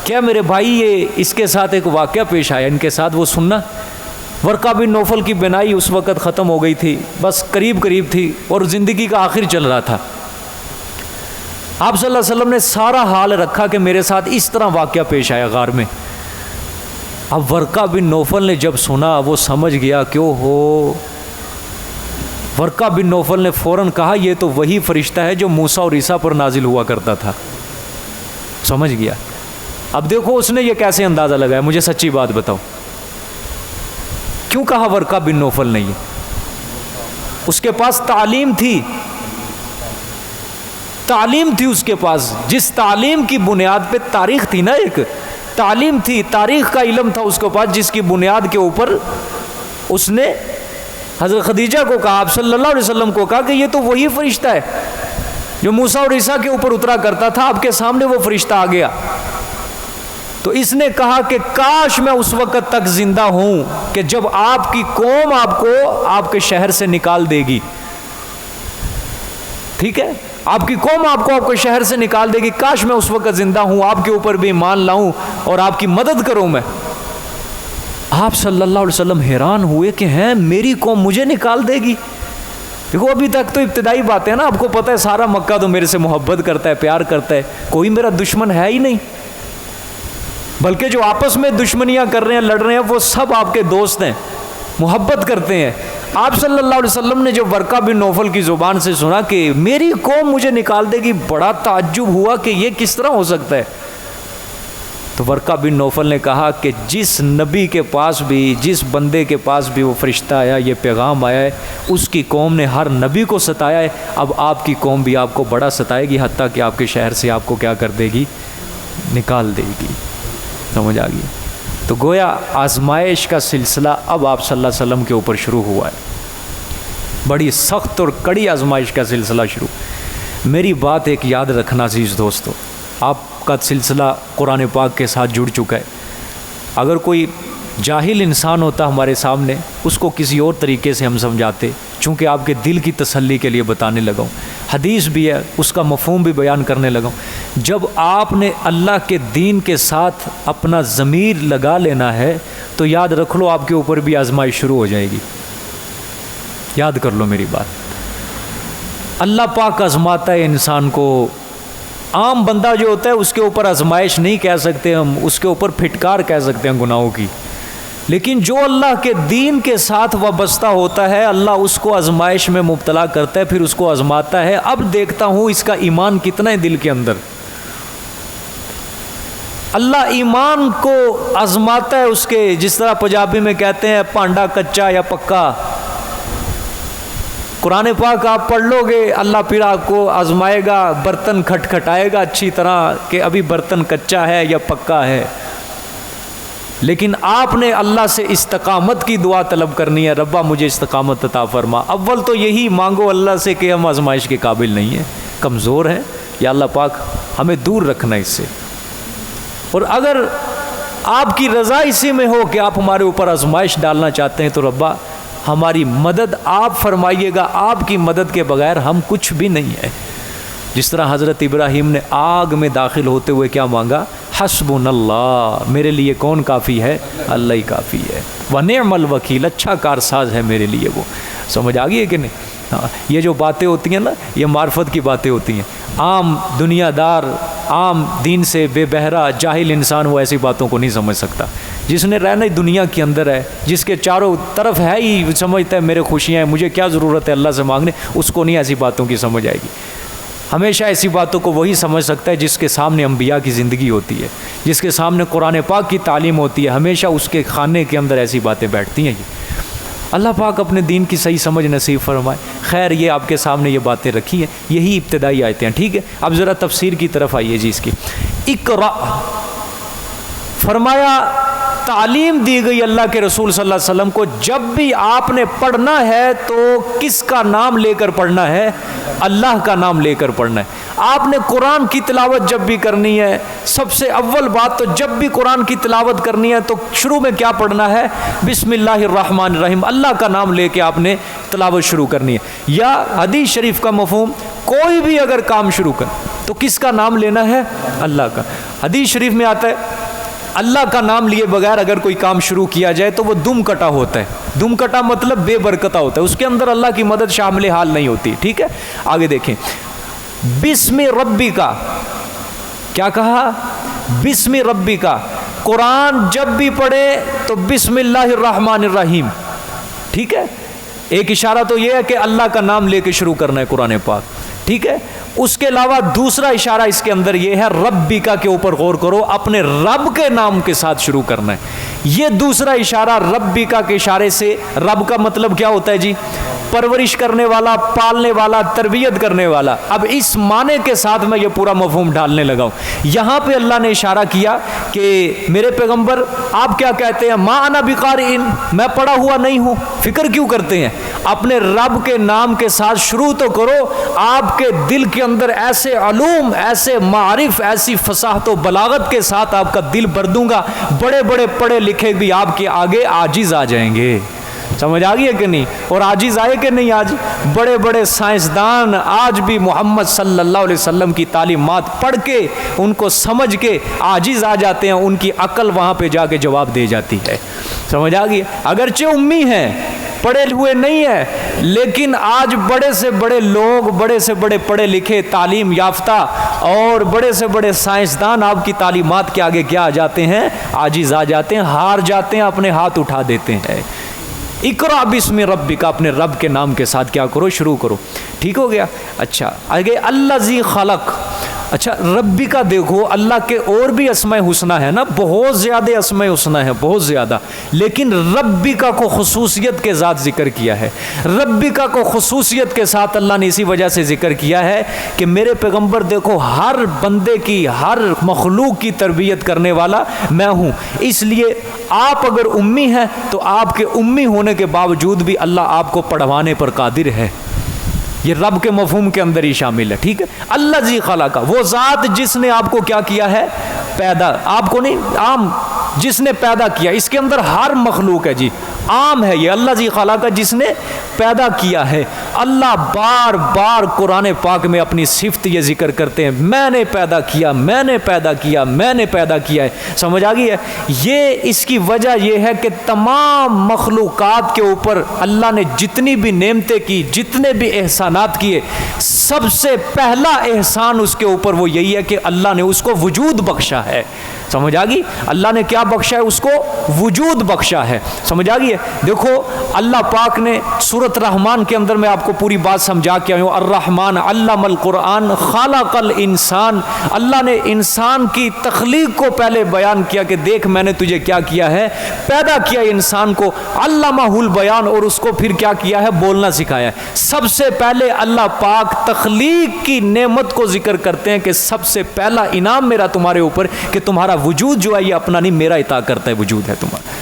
کیا میرے بھائی یہ اس کے ساتھ ایک واقعہ پیش آیا، ان کے ساتھ وہ سننا۔ ورقہ بن نوفل کی بینائی اس وقت ختم ہو گئی تھی، بس قریب تھی، اور زندگی کا آخر چل رہا تھا۔ آپ صلی اللہ علیہ وسلم نے سارا حال رکھا کہ میرے ساتھ اس طرح واقعہ پیش آیا غار میں۔ اب ورقہ بن نوفل نے جب سنا وہ سمجھ گیا کیوں ہو، ورقہ بن نوفل نے فوراً کہا یہ تو وہی فرشتہ ہے جو موسیٰ اور عیسیٰ پر نازل ہوا کرتا تھا، سمجھ گیا۔ اب دیکھو اس نے یہ کیسے اندازہ لگایا، مجھے سچی بات بتاؤ، کیوں کہا ورقہ بن نوفل نے یہ؟ اس کے پاس تعلیم تھی اس کے پاس، جس تعلیم کی بنیاد پہ تاریخ تھی نا، ایک تعلیم تھی، تاریخ کا علم تھا اس کے پاس، جس کی بنیاد کے اوپر اس نے حضرت خدیجہ کو کہا، آپ صلی اللہ علیہ وسلم کو کہا کہ یہ تو وہی فرشتہ ہے جو موسیٰ اور عیسیٰ کے اوپر اترا کرتا تھا، آپ کے سامنے وہ فرشتہ آ گیا۔ تو اس نے کہا کہ کاش میں اس وقت تک زندہ ہوں کہ جب آپ کی قوم آپ کو آپ کے شہر سے نکال دے گی، ٹھیک ہے، آپ کی قوم آپ کو آپ کے شہر سے نکال دے گی، کاش میں اس وقت زندہ ہوں، آپ کے اوپر بھی ایمان لاؤں اور آپ کی مدد کروں میں۔ آپ صلی اللہ علیہ وسلم حیران ہوئے کہ ہیں میری قوم مجھے نکال دے گی؟ دیکھو ابھی تک تو ابتدائی بات ہے نا، آپ کو پتہ ہے سارا مکہ تو میرے سے محبت کرتا ہے، پیار کرتا ہے، کوئی میرا دشمن ہے ہی نہیں، بلکہ جو آپس میں دشمنیاں کر رہے ہیں، لڑ رہے ہیں، وہ سب آپ کے دوست ہیں، محبت کرتے ہیں۔ آپ صلی اللہ علیہ وسلم نے جب ورقہ بن نوفل کی زبان سے سنا کہ میری قوم مجھے نکال دے گی، بڑا تعجب ہوا کہ یہ کس طرح ہو سکتا ہے۔ تو ورقہ بن نوفل نے کہا کہ جس نبی کے پاس بھی، جس بندے کے پاس بھی وہ فرشتہ آیا، یہ پیغام آیا ہے، اس کی قوم نے ہر نبی کو ستایا ہے، اب آپ کی قوم بھی آپ کو بڑا ستائے گی، حتیٰ کہ آپ کے شہر سے آپ کو کیا کر دے گی، نکال دے گی۔ سمجھ آ گئی؟ تو گویا آزمائش کا سلسلہ اب آپ صلی اللہ علیہ وسلم کے اوپر شروع ہوا ہے، بڑی سخت اور کڑی آزمائش کا سلسلہ شروع۔ میری بات ایک یاد رکھنا عزیز دوستو، آپ کا سلسلہ قرآن پاک کے ساتھ جڑ چکا ہے۔ اگر کوئی جاہل انسان ہوتا ہمارے سامنے، اس کو کسی اور طریقے سے ہم سمجھاتے، چونکہ آپ کے دل کی تسلی کے لیے بتانے لگا ہوں، حدیث بھی ہے اس کا مفہوم بھی بیان کرنے لگا ہوں۔ جب آپ نے اللہ کے دین کے ساتھ اپنا ضمیر لگا لینا ہے تو یاد رکھ لو آپ کے اوپر بھی آزمائش شروع ہو جائے گی، یاد کر لو میری بات۔ اللہ پاک آزماتا ہے انسان کو، عام بندہ جو ہوتا ہے اس کے اوپر آزمائش نہیں کہہ سکتے ہم، اس کے اوپر پھٹکار کہہ سکتے ہیں گناہوں کی، لیکن جو اللہ کے دین کے ساتھ وابستہ ہوتا ہے اللہ اس کو آزمائش میں مبتلا کرتا ہے، پھر اس کو آزماتا ہے، اب دیکھتا ہوں اس کا ایمان کتنا ہے دل کے اندر۔ اللہ ایمان کو آزماتا ہے اس کے، جس طرح پنجابی میں کہتے ہیں پانڈا کچا یا پکا۔ قرآن پاک آپ پڑھ لو گے، اللہ پھر آپ کو آزمائے گا، برتن کھٹکھٹائے گا اچھی طرح کہ ابھی برتن کچا ہے یا پکا ہے، لیکن آپ نے اللہ سے استقامت کی دعا طلب کرنی ہے، ربا مجھے استقامت عطا فرما۔ اول تو یہی مانگو اللہ سے کہ ہم آزمائش کے قابل نہیں ہیں، کمزور ہیں، یا اللہ پاک ہمیں دور رکھنا اس سے۔ اور اگر آپ کی رضا اسی میں ہو کہ آپ ہمارے اوپر آزمائش ڈالنا چاہتے ہیں تو ربا ہماری مدد آپ فرمائیے گا، آپ کی مدد کے بغیر ہم کچھ بھی نہیں ہیں۔ جس طرح حضرت ابراہیم نے آگ میں داخل ہوتے ہوئے کیا مانگا، حسبنا اللہ، میرے لیے کون کافی ہے، اللہ ہی کافی ہے، ونعم الوکیل، اچھا کارساز ہے میرے لیے وہ۔ سمجھ آ گئی ہے کہ نہیں؟ ہاں، یہ جو باتیں ہوتی ہیں نا، یہ معرفت کی باتیں ہوتی ہیں۔ عام دنیا دار، عام دین سے بے بہرا جاہل انسان وہ ایسی باتوں کو نہیں سمجھ سکتا۔ جس نے رہنا دنیا کے اندر ہے، جس کے چاروں طرف ہے ہی، سمجھتا ہے میرے خوشیاں ہیں، مجھے کیا ضرورت ہے اللہ سے مانگنے، اس کو نہیں ایسی باتوں کی سمجھ آئے گی۔ ہمیشہ ایسی باتوں کو وہی سمجھ سکتا ہے جس کے سامنے انبیاء کی زندگی ہوتی ہے، جس کے سامنے قرآن پاک کی تعلیم ہوتی ہے، ہمیشہ اس کے خانے کے اندر ایسی باتیں بیٹھتی ہیں۔ اللہ پاک اپنے دین کی صحیح سمجھ نصیب فرمائے۔ خیر، یہ آپ کے سامنے یہ باتیں رکھی ہیں، یہی ابتدائی آیتیں ہیں، ٹھیک ہے۔ اب ذرا تفسیر کی طرف آئیے جی اس کی۔ اقرأ فرمایا تعلیم دی گئی اللہ کے رسول صلی اللہ علیہ وسلم کو، جب بھی آپ نے پڑھنا ہے تو کس کا نام لے کر پڑھنا ہے؟ اللہ کا نام لے کر پڑھنا ہے۔ آپ نے قرآن کی تلاوت جب بھی کرنی ہے، سب سے اول بات تو جب بھی قرآن کی تلاوت کرنی ہے تو شروع میں کیا پڑھنا ہے؟ بسم اللہ الرحمن الرحیم، اللہ کا نام لے کے آپ نے تلاوت شروع کرنی ہے۔ یا حدیث شریف کا مفہوم، کوئی بھی اگر کام شروع کر تو کس کا نام لینا ہے؟ اللہ کا۔ حدیث شریف میں آتا ہے اللہ کا نام لیے بغیر اگر کوئی کام شروع کیا جائے تو وہ دم کٹا ہوتا ہے۔ دم کٹا مطلب بے برکتہ ہوتا ہے، اس کے اندر اللہ کی مدد شامل حال نہیں ہوتی، ٹھیک ہے۔ آگے دیکھیں، بسم ربی کا کیا کہا؟ بسم ربی کا۔ قرآن جب بھی پڑھے تو بسم اللہ الرحمن الرحیم، ٹھیک ہے۔ ایک اشارہ تو یہ ہے کہ اللہ کا نام لے کے شروع کرنا ہے قرآن پاک، ٹھیک ہے۔ اس کے علاوہ دوسرا اشارہ اس کے اندر یہ ہے ربی کا کے اوپر غور کرو، اپنے رب کے نام کے ساتھ شروع کرنا ہے۔ یہ دوسرا اشارہ ربی کا کے اشارے سے، رب کا مطلب کیا ہوتا ہے جی؟ پرورش کرنے والا، پالنے والا، تربیت کرنے والا۔ اب اس معنی کے ساتھ میں یہ پورا مفہوم ڈالنے لگا ہوں۔ یہاں پہ اللہ نے اشارہ کیا کہ میرے پیغمبر آپ کیا کہتے ہیں؟ ما انا بقارئ، میں پڑھا ہوا نہیں ہوں، فکر کیوں کرتے ہیں؟ اپنے رب کے نام کے ساتھ شروع تو کرو۔ آپ کے دل کے اندر ایسے علوم، ایسے معارف، ایسی فصاحت و بلاغت کے ساتھ آپ کا دل بھر دوں گا، بڑے بڑے پڑھے لکھے بھی آپ کے آگے عاجز آ جائیں گے۔ سمجھ آ گئی ہے کہ نہیں؟ اور عاجز آئے کہ نہیں؟ آج بڑے بڑے سائنسدان آج بھی محمد صلی اللہ علیہ وسلم کی تعلیمات پڑھ کے ان کو سمجھ کے عاجز آ جاتے ہیں، ان کی عقل وہاں پہ جا کے جواب دے جاتی ہے۔ سمجھ آ گئی؟ اگرچہ امی ہیں، پڑھے ہوئے نہیں ہیں، لیکن آج بڑے سے بڑے لوگ، بڑے سے بڑے پڑھے لکھے، تعلیم یافتہ اور بڑے سے بڑے سائنسدان آپ کی تعلیمات کے آگے کیا آ جاتے ہیں؟ عاجز آ جاتے ہیں، ہار جاتے ہیں، اپنے ہاتھ اٹھا دیتے ہیں۔ اقرأ بسم ربک، اپنے رب کے نام کے ساتھ کیا کرو؟ شروع کرو، ٹھیک ہو گیا۔ اچھا آگے الذی خلق۔ اچھا ربی کا دیکھو، اللہ کے اور بھی اسماء حسنہ ہے نا، بہت زیادہ اسماء حسنہ ہے، بہت زیادہ، لیکن ربی کا کو خصوصیت کے ذات ذکر کیا ہے۔ ربی کا کو خصوصیت کے ساتھ اللہ نے اسی وجہ سے ذکر کیا ہے کہ میرے پیغمبر دیکھو، ہر بندے کی، ہر مخلوق کی تربیت کرنے والا میں ہوں، اس لیے آپ اگر امی ہیں تو آپ کے امی ہونے کے باوجود بھی اللہ آپ کو پڑھوانے پر قادر ہے۔ یہ رب کے مفہوم کے اندر ہی شامل ہے، ٹھیک ہے۔ الذی خلق، وہ ذات جس نے آپ کو کیا کیا ہے؟ پیدا۔ آپ کو نہیں، عام، جس نے پیدا کیا، اس کے اندر ہر مخلوق ہے جی، عام ہے یہ الذی خلق، جس نے پیدا کیا ہے۔ اللہ بار بار قرآن پاک میں اپنی صفت یہ ذکر کرتے ہیں، میں نے پیدا کیا، میں نے پیدا کیا، میں نے پیدا کیا ہے۔ سمجھ آ گئی ہے؟ یہ اس کی وجہ یہ ہے کہ تمام مخلوقات کے اوپر اللہ نے جتنی بھی نعمتیں کی، جتنے بھی احسانات کیے، سب سے پہلا احسان اس کے اوپر وہ یہی ہے کہ اللہ نے اس کو وجود بخشا ہے۔ سمجھ آ گئی؟ اللہ نے کیا بخشا ہے؟ اس کو وجود بخشا ہے۔ سمجھ آ گئی ہے؟ دیکھو اللہ پاک نے سورۃ رحمان کے اندر میں آپ کو پوری بات سمجھا کے آیا ہوں، الرحمن علم القرآن خلق الانسان، اللہ نے انسان کی تخلیق کو پہلے بیان کیا کہ دیکھ میں نے تجھے کیا کیا ہے؟ پیدا کیا انسان کو، علمہ البیان، اور اس کو پھر کیا کیا ہے؟ بولنا سکھایا ہے۔ سب سے پہلے اللہ پاک تخلیق کی نعمت کو ذکر کرتے ہیں کہ سب سے پہلا انعام میرا تمہارے اوپر کہ تمہارا وجود جو ہے یہ اپنا نہیں، میرا عطا کرتا ہے، وجود ہے تمہارا۔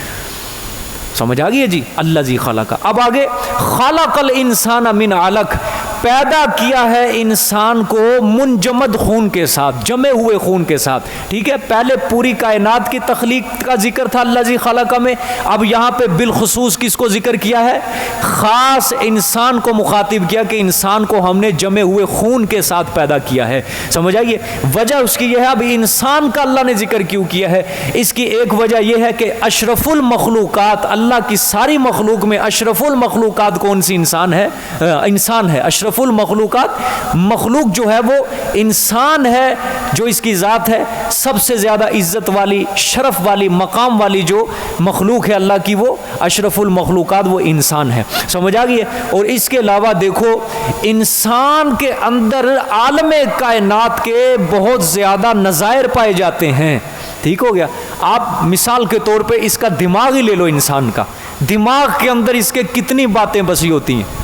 سمجھ آ گئی ہے جی؟ الذی خلق۔ اب آگے خلق الانسان من علق، پیدا کیا ہے انسان کو منجمد خون کے ساتھ، جمے ہوئے خون کے ساتھ، ٹھیک ہے۔ پہلے پوری کائنات کی تخلیق کا ذکر تھا الذی خلق میں، اب یہاں پہ بالخصوص کس کو ذکر کیا ہے؟ خاص انسان کو مخاطب کیا کہ انسان کو ہم نے جمے ہوئے خون کے ساتھ پیدا کیا ہے۔ سمجھ آئیے؟ وجہ اس کی یہ ہے، اب انسان کا اللہ نے ذکر کیوں کیا ہے؟ اس کی ایک وجہ یہ ہے کہ اشرف المخلوقات، اللہ کی ساری مخلوق میں اشرف المخلوقات کون سی؟ انسان ہے۔ انسان ہے اشرف اشرف المخلوقات، مخلوق جو ہے وہ انسان ہے، جو اس کی ذات ہے سب سے زیادہ عزت والی، شرف والی، مقام والی جو مخلوق ہے اللہ کی، وہ اشرف المخلوقات وہ انسان ہے. سمجھ آ گئی ہے؟ اور اس کے علاوہ دیکھو انسان کے اندر عالم کائنات کے بہت زیادہ نظائر پائے جاتے ہیں. ٹھیک ہو گیا؟ آپ مثال کے طور پہ اس کا دماغ ہی لے لو، انسان کا دماغ کے اندر اس کے کتنی باتیں بسی ہوتی ہیں.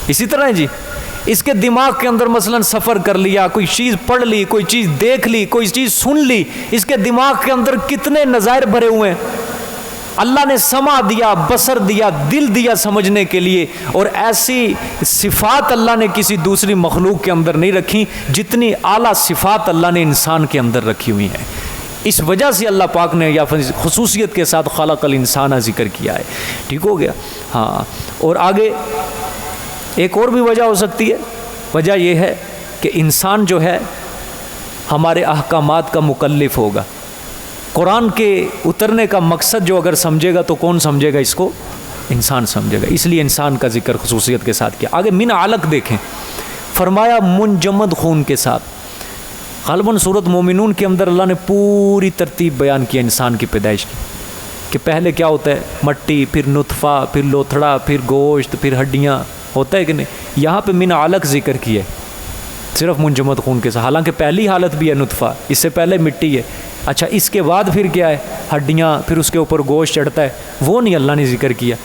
اسی طرح جی اس کے دماغ کے اندر مثلا سفر کر لیا، کوئی چیز پڑھ لی، کوئی چیز دیکھ لی، کوئی چیز سن لی، اس کے دماغ کے اندر کتنے نظائر بھرے ہوئے ہیں. اللہ نے سمع دیا، بصر دیا، دل دیا سمجھنے کے لیے، اور ایسی صفات اللہ نے کسی دوسری مخلوق کے اندر نہیں رکھی جتنی اعلیٰ صفات اللہ نے انسان کے اندر رکھی ہوئی ہیں. اس وجہ سے اللہ پاک نے یا خصوصیت کے ساتھ خلق الانسان ذکر کیا ہے. ٹھیک ہو گیا؟ ہاں. اور آگے ایک اور بھی وجہ ہو سکتی ہے. وجہ یہ ہے کہ انسان جو ہے ہمارے احکامات کا مکلف ہوگا. قرآن کے اترنے کا مقصد جو اگر سمجھے گا تو کون سمجھے گا؟ اس کو انسان سمجھے گا. اس لیے انسان کا ذکر خصوصیت کے ساتھ کیا. آگے من علق دیکھیں، فرمایا منجمد خون کے ساتھ. غالباً سورۃ مومنون کے اندر اللہ نے پوری ترتیب بیان کیا انسان کی پیدائش کی، کہ پہلے کیا ہوتا ہے؟ مٹی، پھر نطفہ، پھر لوتھڑا، پھر گوشت، پھر ہڈیاں، ہوتا ہے کہ نہیں؟ یہاں پہ من علق ذکر کیا ہے صرف منجمد خون کے ساتھ، حالانکہ پہلی حالت بھی ہے نطفہ، اس سے پہلے مٹی ہے. اچھا اس کے بعد پھر کیا ہے؟ ہڈیاں، پھر اس کے اوپر گوشت چڑھتا ہے. وہ نہیں اللہ نے ذکر کیا.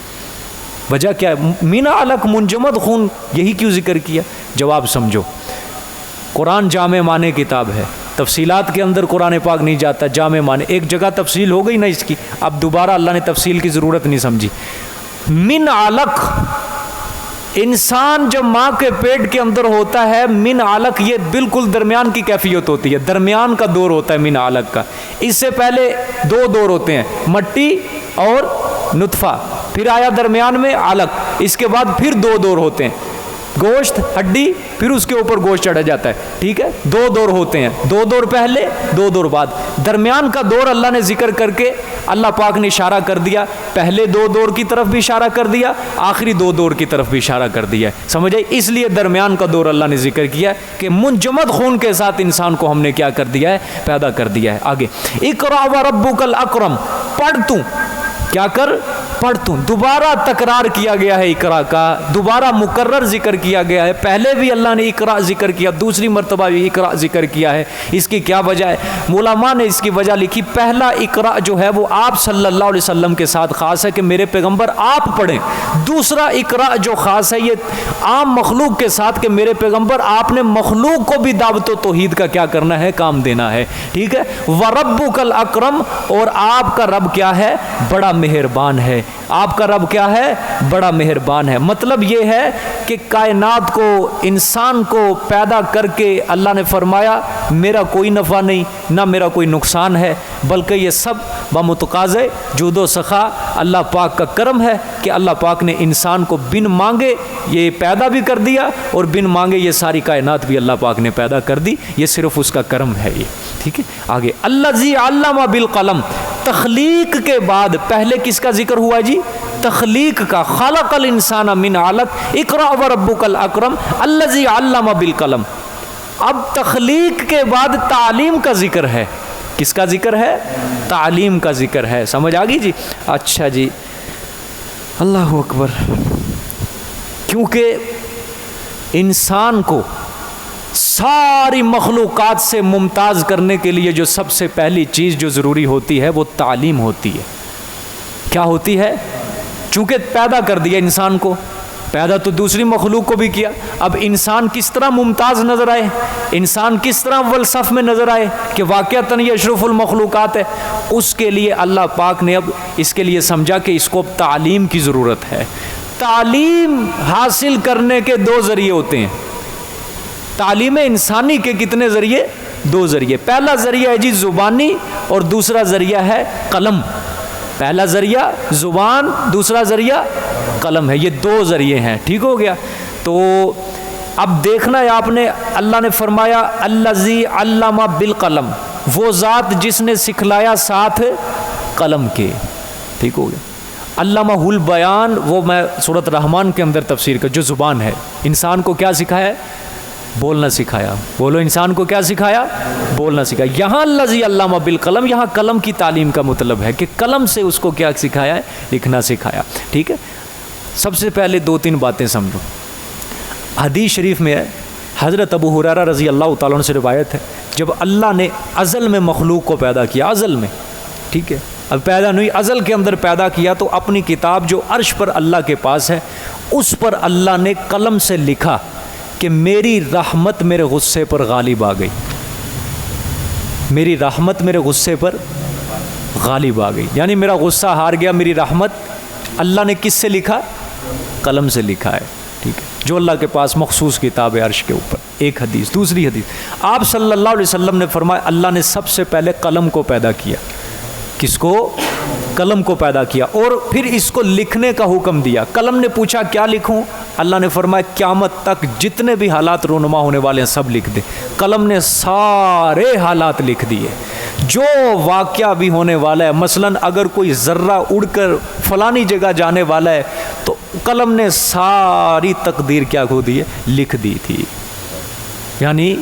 وجہ کیا ہے؟ من علق منجمد خون، یہی کیوں ذکر کیا؟ جواب سمجھو. قرآن جامع معنی کتاب ہے، تفصیلات کے اندر قرآن پاک نہیں جاتا. جامع معنی ایک جگہ تفصیل ہو گئی نا اس کی، اب دوبارہ اللہ نے تفصیل کی ضرورت نہیں سمجھی. من علق، انسان جب ماں کے پیٹ کے اندر ہوتا ہے، من علق یہ بالکل درمیان کی کیفیت ہوتی ہے، درمیان کا دور ہوتا ہے من علق کا. اس سے پہلے دو دور ہوتے ہیں، مٹی اور نطفہ، پھر آیا درمیان میں علق، اس کے بعد پھر دو دور ہوتے ہیں، گوشت، ہڈی، پھر اس کے اوپر گوشت چڑھا جاتا ہے. ٹھیک ہے؟ دو دور ہوتے ہیں، دو دور پہلے، دو دور بعد. درمیان کا دور اللہ نے ذکر کر کے اللہ پاک نے اشارہ کر دیا، پہلے دو دور کی طرف بھی اشارہ کر دیا، آخری دو دور کی طرف بھی اشارہ کر دیا. سمجھ آئی؟ اس لیے درمیان کا دور اللہ نے ذکر کیا کہ منجمد خون کے ساتھ انسان کو ہم نے کیا کر دیا ہے؟ پیدا کر دیا ہے. آگے اقرأ وربک الاکرم، پڑھ تو، کیا کر؟ پڑھ تو. دوبارہ تکرار کیا گیا ہے اقرا کا، دوبارہ مکرر ذکر کیا گیا ہے. پہلے بھی اللہ نے اقرا ذکر کیا، دوسری مرتبہ بھی اقرا ذکر کیا ہے. اس کی کیا وجہ ہے؟ علماء نے اس کی وجہ لکھی، پہلا اقرا جو ہے وہ آپ صلی اللہ علیہ وسلم کے ساتھ خاص ہے کہ میرے پیغمبر آپ پڑھیں. دوسرا اقرا جو خاص ہے یہ عام مخلوق کے ساتھ کہ میرے پیغمبر آپ نے مخلوق کو بھی دعوت و توحید کا کیا کرنا ہے؟ کام دینا ہے. ٹھیک ہے؟ وَرَبُّكَ الْأَكْرَمُ، اور آپ کا رب کیا ہے؟ بڑا مہربان ہے. آپ کا رب کیا ہے؟ بڑا مہربان ہے. مطلب یہ ہے کہ کائنات کو، انسان کو پیدا کر کے اللہ نے فرمایا میرا کوئی نفع نہیں، نہ میرا کوئی نقصان ہے، بلکہ یہ سب بمتقاضے جود و سخا اللہ پاک کا کرم ہے کہ اللہ پاک نے انسان کو بن مانگے یہ پیدا بھی کر دیا، اور بن مانگے یہ ساری کائنات بھی اللہ پاک نے پیدا کر دی. یہ صرف اس کا کرم ہے یہ. ٹھیک ہے؟ آگے الذی علم بالقلم، تخلیق کے بعد پہلے کس کا ذکر ہوا جی؟ تخلیق کا. خلق الانسان من علق، اقرأ وربک الاکرم الذی علم بالقلم. اب تخلیق کے بعد تعلیم کا ذکر ہے. کس کا ذکر ہے؟ تعلیم کا ذکر ہے. سمجھ آ گئی جی؟ اچھا جی، اللہ اکبر. کیونکہ انسان کو ساری مخلوقات سے ممتاز کرنے کے لیے جو سب سے پہلی چیز جو ضروری ہوتی ہے وہ تعلیم ہوتی ہے. کیا ہوتی ہے؟ چونکہ پیدا کر دیا انسان کو، پیدا تو دوسری مخلوق کو بھی کیا. اب انسان کس طرح ممتاز نظر آئے، انسان کس طرح اول صف میں نظر آئے کہ واقعتاً یہ اشرف المخلوقات ہے، اس کے لیے اللہ پاک نے اب اس کے لیے سمجھا کہ اس کو تعلیم کی ضرورت ہے. تعلیم حاصل کرنے کے دو ذریعے ہوتے ہیں. تعلیم انسانی کے کتنے ذریعے؟ دو ذریعے. پہلا ذریعہ ہے جی زبانی، اور دوسرا ذریعہ ہے قلم. پہلا ذریعہ زبان، دوسرا ذریعہ قلم ہے. یہ دو ذریعے ہیں. ٹھیک ہو گیا؟ تو اب دیکھنا ہے آپ نے، اللہ نے فرمایا الذی علم بالقلم، وہ ذات جس نے سکھلایا ساتھ قلم کے. ٹھیک ہو گیا؟ علامہ البیان، وہ میں سورۃ رحمان کے اندر تفسیر کا، جو زبان ہے، انسان کو کیا سکھایا ہے؟ بولنا سکھایا. بولو، انسان کو کیا سکھایا؟ بولنا سکھایا. یہاں الذی علم بالقلم، یہاں قلم کی تعلیم کا مطلب ہے کہ قلم سے اس کو کیا سکھایا ہے؟ لکھنا سکھایا. ٹھیک ہے. سب سے پہلے 2-3 باتیں سمجھو. حدیث شریف میں ہے، حضرت ابو ہریرہ رضی اللہ تعالیٰ عنہ سے روایت ہے، جب اللہ نے ازل میں مخلوق کو پیدا کیا، ازل میں، ٹھیک ہے، اب پیدا نہیں، ازل کے اندر پیدا کیا، تو اپنی کتاب جو عرش پر اللہ کے پاس ہے، اس پر اللہ نے قلم سے لکھا کہ میری رحمت میرے غصے پر غالب آ گئی. میری رحمت میرے غصے پر غالب آ گئی، یعنی میرا غصہ ہار گیا، میری رحمت. اللہ نے کس سے لکھا؟ قلم سے لکھا ہے. ٹھیک ہے، جو اللہ کے پاس مخصوص کتاب ہے عرش کے اوپر. ایک حدیث. دوسری حدیث، آپ صلی اللہ علیہ وسلم نے فرمایا اللہ نے سب سے پہلے قلم کو پیدا کیا. کس کو؟ قلم کو پیدا کیا، اور پھر اس کو لکھنے کا حکم دیا. قلم نے پوچھا کیا لکھوں؟ اللہ نے فرمایا قیامت تک جتنے بھی حالات رونما ہونے والے ہیں سب لکھ دے. قلم نے سارے حالات لکھ دیے، جو واقعہ بھی ہونے والا ہے. مثلاً اگر کوئی ذرہ اڑ کر فلانی جگہ جانے والا ہے تو قلم نے ساری تقدیر کیا کھو دی ہے؟ لکھ دی تھی. یعنی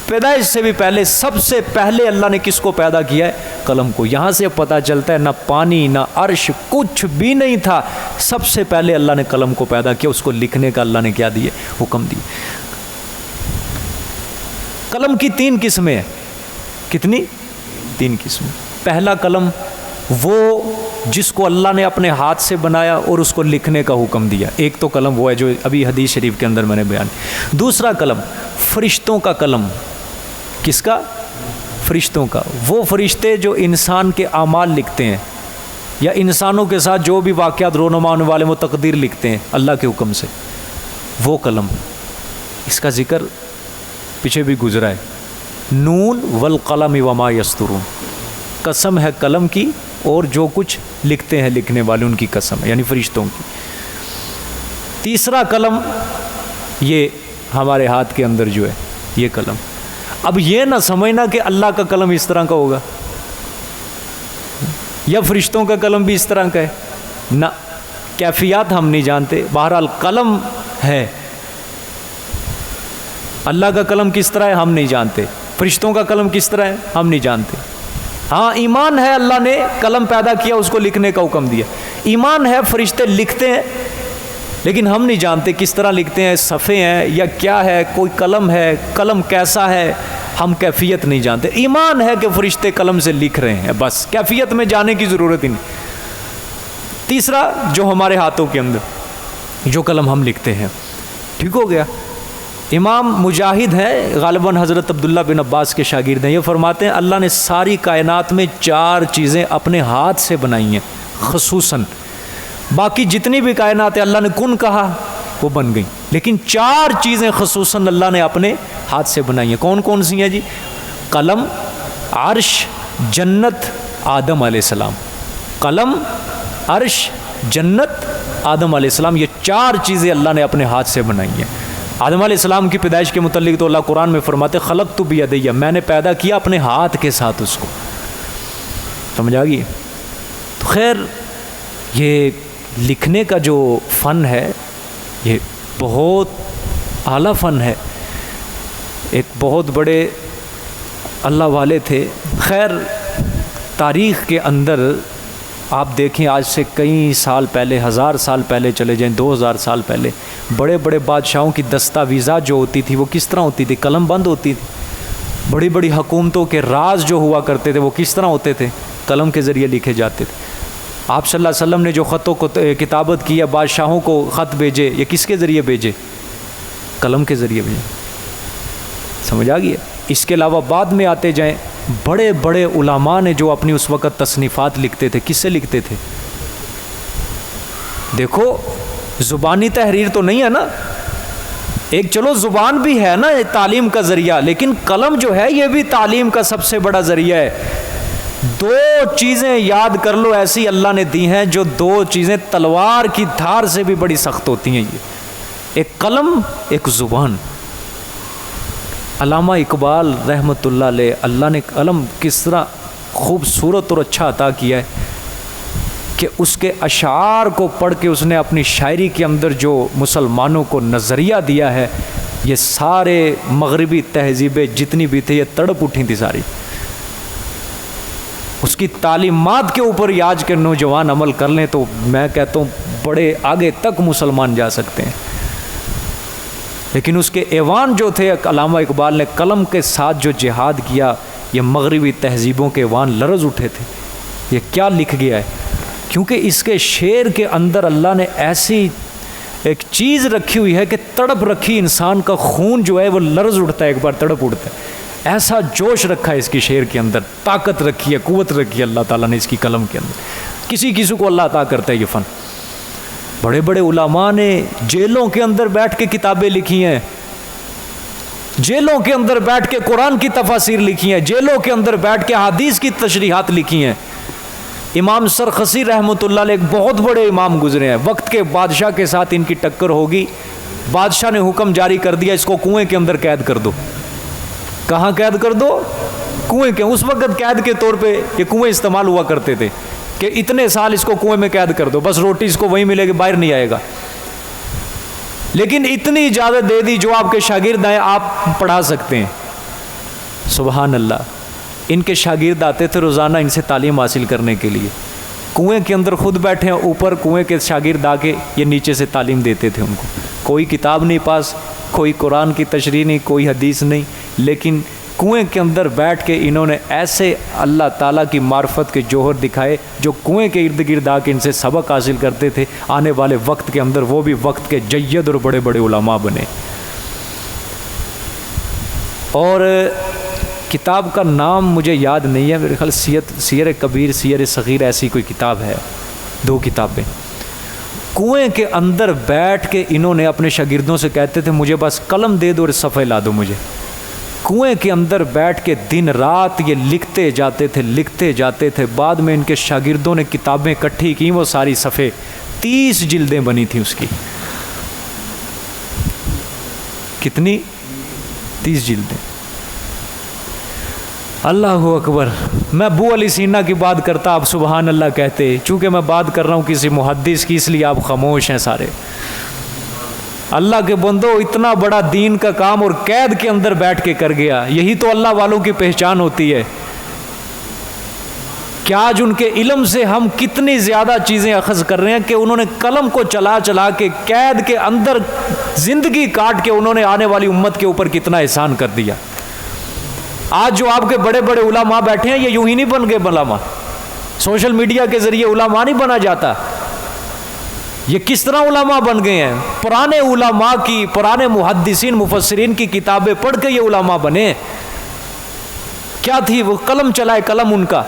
پیدائش سے بھی پہلے، سب سے پہلے اللہ نے کس کو پیدا کیا ہے؟ قلم کو. یہاں سے پتہ چلتا ہے نہ پانی نہ عرش کچھ بھی نہیں تھا، سب سے پہلے اللہ نے قلم کو پیدا کیا، اس کو لکھنے کا اللہ نے کیا دیے؟ حکم دی. قلم کی 3 قسمیں ہیں. کتنی؟ 3 قسمیں. پہلا قلم وہ جس کو اللہ نے اپنے ہاتھ سے بنایا اور اس کو لکھنے کا حکم دیا. ایک تو قلم وہ ہے جو ابھی حدیث شریف کے اندر میں نے بیان. دوسرا قلم فرشتوں کا قلم. کس کا؟ فرشتوں کا. وہ فرشتے جو انسان کے اعمال لکھتے ہیں، یا انسانوں کے ساتھ جو بھی واقعات رونما ہونے والے وہ تقدیر لکھتے ہیں اللہ کے حکم سے، وہ قلم. اس کا ذکر پیچھے بھی گزرا ہے. نون والقلم وما یسطرون، قسم ہے قلم کی اور جو کچھ لکھتے ہیں لکھنے والے، ان کی قسم ہے، یعنی فرشتوں کی. تیسرا قلم یہ ہمارے ہاتھ کے اندر جو ہے یہ قلم. اب یہ نہ سمجھنا کہ اللہ کا قلم اس طرح کا ہوگا یا فرشتوں کا قلم بھی اس طرح کا ہے، نہ، کیفیات ہم نہیں جانتے. بہرحال قلم ہے. اللہ کا قلم کس طرح ہے ہم نہیں جانتے، فرشتوں کا قلم کس طرح ہے ہم نہیں جانتے. ہاں ایمان ہے اللہ نے قلم پیدا کیا، اس کو لکھنے کا حکم دیا. ایمان ہے فرشتے لکھتے ہیں، لیکن ہم نہیں جانتے کس طرح لکھتے ہیں، صفحے ہیں یا کیا ہے، کوئی قلم ہے، قلم کیسا ہے، ہم کیفیت نہیں جانتے. ایمان ہے کہ فرشتے قلم سے لکھ رہے ہیں، بس کیفیت میں جانے کی ضرورت ہی نہیں. تیسرا جو ہمارے ہاتھوں کے اندر جو قلم ہم لکھتے ہیں. ٹھیک ہو گیا. امام مجاہد ہیں، غالباً حضرت عبداللہ بن عباس کے شاگرد ہیں، یہ فرماتے ہیں اللہ نے ساری کائنات میں 4 چیزیں اپنے ہاتھ سے بنائی ہیں خصوصاً. باقی جتنی بھی کائنات ہے اللہ نے کن کہا وہ بن گئی، لیکن 4 چیزیں خصوصاً اللہ نے اپنے ہاتھ سے بنائی ہیں. کون کون سی ہیں جی؟ قلم، عرش، جنت، آدم علیہ السلام. قلم، عرش، جنت، آدم علیہ السلام، یہ 4 چیزیں اللہ نے اپنے ہاتھ سے بنائی ہیں. آدم علیہ السلام کی پیدائش کے متعلق تو اللہ قرآن میں فرماتے خلقت بیدی، میں نے پیدا کیا اپنے ہاتھ کے ساتھ اس کو. سمجھ آ گئی؟ تو خیر یہ لکھنے کا جو فن ہے یہ بہت اعلیٰ فن ہے. ایک بہت بڑے اللہ والے تھے. خیر تاریخ کے اندر آپ دیکھیں آج سے کئی سال پہلے، 1000 سال پہلے چلے جائیں، 2000 سال پہلے، بڑے بڑے بادشاہوں کی دستاویزات جو ہوتی تھی وہ کس طرح ہوتی تھی؟ قلم بند ہوتی تھی. بڑی بڑی حکومتوں کے راز جو ہوا کرتے تھے وہ کس طرح ہوتے تھے؟ قلم کے ذریعے لکھے جاتے تھے. آپ صلی اللہ علیہ وسلم نے جو خطوں کو کتابت کی ہے، بادشاہوں کو خط بھیجے، یہ کس کے ذریعے بھیجے؟ قلم کے ذریعے بھیجے. سمجھ آ گئی ہے؟ اس کے علاوہ بعد میں آتے جائیں بڑے بڑے علماء نے جو اپنی اس وقت تصنیفات لکھتے تھے، کس سے لکھتے تھے؟ دیکھو زبانی تحریر تو نہیں ہے نا، ایک چلو زبان بھی ہے نا تعلیم کا ذریعہ، لیکن قلم جو ہے یہ بھی تعلیم کا سب سے بڑا ذریعہ ہے. 2 چیزیں یاد کر لو ایسی اللہ نے دی ہیں جو 2 چیزیں تلوار کی دھار سے بھی بڑی سخت ہوتی ہیں. یہ ایک قلم، ایک زبان. علامہ اقبال رحمۃ اللہ علیہ، اللہ نے قلم کس طرح خوبصورت اور اچھا عطا کیا ہے. کہ اس کے اشعار کو پڑھ کے اس نے اپنی شاعری کے اندر جو مسلمانوں کو نظریہ دیا ہے، یہ سارے مغربی تہذیبیں جتنی بھی تھے یہ تڑپ اٹھی تھی ساری۔ اس کی تعلیمات کے اوپر یہ آج کے نوجوان عمل کر لیں تو میں کہتا ہوں بڑے آگے تک مسلمان جا سکتے ہیں۔ لیکن اس کے ایوان جو تھے، علامہ اقبال نے قلم کے ساتھ جو جہاد کیا، یہ مغربی تہذیبوں کے ایوان لرز اٹھے تھے۔ یہ کیا لکھ گیا ہے؟ کیونکہ اس کے شعر کے اندر اللہ نے ایسی ایک چیز رکھی ہوئی ہے کہ تڑپ رکھی، انسان کا خون جو ہے وہ لرز اٹھتا ہے، ایک بار تڑپ اٹھتا ہے۔ ایسا جوش رکھا ہے اس کی شعر کے اندر، طاقت رکھی ہے، قوت رکھی ہے اللہ تعالیٰ نے اس کی قلم کے اندر۔ کسی کسی کو اللہ عطا کرتا ہے یہ فن۔ بڑے بڑے علماء نے جیلوں کے اندر بیٹھ کے کتابیں لکھی ہیں، جیلوں کے اندر بیٹھ کے قرآن کی تفاسیر لکھی ہیں، جیلوں کے اندر بیٹھ کے حدیث کی تشریحات لکھی ہیں۔ امام سرخسی رحمۃ اللہ علیہ ایک بہت بڑے امام گزرے ہیں، وقت کے بادشاہ کے ساتھ ان کی ٹکر ہوگی، بادشاہ نے حکم جاری کر دیا اس کو کنویں کے اندر قید کر دو۔ کہاں قید کر دو؟ کنویں کے۔ اس وقت قید کے طور پہ یہ کنویں استعمال ہوا کرتے تھے کہ اتنے سال اس کو کنویں میں قید کر دو، بس روٹی اس کو وہیں ملے گی، باہر نہیں آئے گا۔ لیکن اتنی اجازت دے دی جو آپ کے شاگرد ہیں آپ پڑھا سکتے ہیں۔ سبحان اللہ۔ ان کے شاگرد آتے تھے روزانہ ان سے تعلیم حاصل کرنے کے لیے، کنویں کے اندر خود بیٹھے ہیں، اوپر کنویں کے شاگرد آ کے یہ نیچے سے تعلیم دیتے تھے ان کو۔ کوئی کتاب نہیں پاس، کوئی قرآن کی تشریح نہیں، کوئی حدیث نہیں، لیکن کنویں کے اندر بیٹھ کے انہوں نے ایسے اللہ تعالیٰ کی معرفت کے جوہر دکھائے جو کنویں کے ارد گرد آ کے ان سے سبق حاصل کرتے تھے۔ آنے والے وقت کے اندر وہ بھی وقت کے جید اور بڑے بڑے علماء بنے۔ اور کتاب کا نام مجھے یاد نہیں ہے، میرے خیال سیر کبیر، سیر صغیر، ایسی کوئی کتاب ہے، 2 کتابیں۔ کنویں کے اندر بیٹھ کے انہوں نے اپنے شاگردوں سے کہتے تھے مجھے بس قلم دے دو اور صفحے لا دو مجھے۔ کنویں کے اندر بیٹھ کے دن رات یہ لکھتے جاتے تھے، لکھتے جاتے تھے۔ بعد میں ان کے شاگردوں نے کتابیں اکٹھی کی، وہ ساری صفحے 30 جلدیں بنی تھیں اس کی۔ کتنی؟ 30 جلدیں۔ اللہ اکبر۔ میں ابو علی سینا کی بات کرتا، آپ سبحان اللہ کہتے، چونکہ میں بات کر رہا ہوں کسی محدث کی، اس لیے آپ خاموش ہیں سارے۔ اللہ کے بندو، اتنا بڑا دین کا کام اور قید کے اندر بیٹھ کے کر گیا، یہی تو اللہ والوں کی پہچان ہوتی ہے کہ آج ان کے علم سے ہم کتنی زیادہ چیزیں اخذ کر رہے ہیں کہ انہوں نے قلم کو چلا چلا کے قید کے اندر زندگی کاٹ کے انہوں نے آنے والی امت کے اوپر کتنا احسان کر دیا۔ آج جو آپ کے بڑے بڑے علماء بیٹھے ہیں یہ یوں ہی نہیں بن گئے علماء، سوشل میڈیا کے ذریعے علماء نہیں بنا جاتا۔ یہ کس طرح علماء بن گئے ہیں؟ پرانے علماء کی، پرانے محدثین مفسرین کی کتابیں پڑھ کے یہ علماء بنے۔ کیا تھی وہ؟ قلم چلائے، قلم ان کا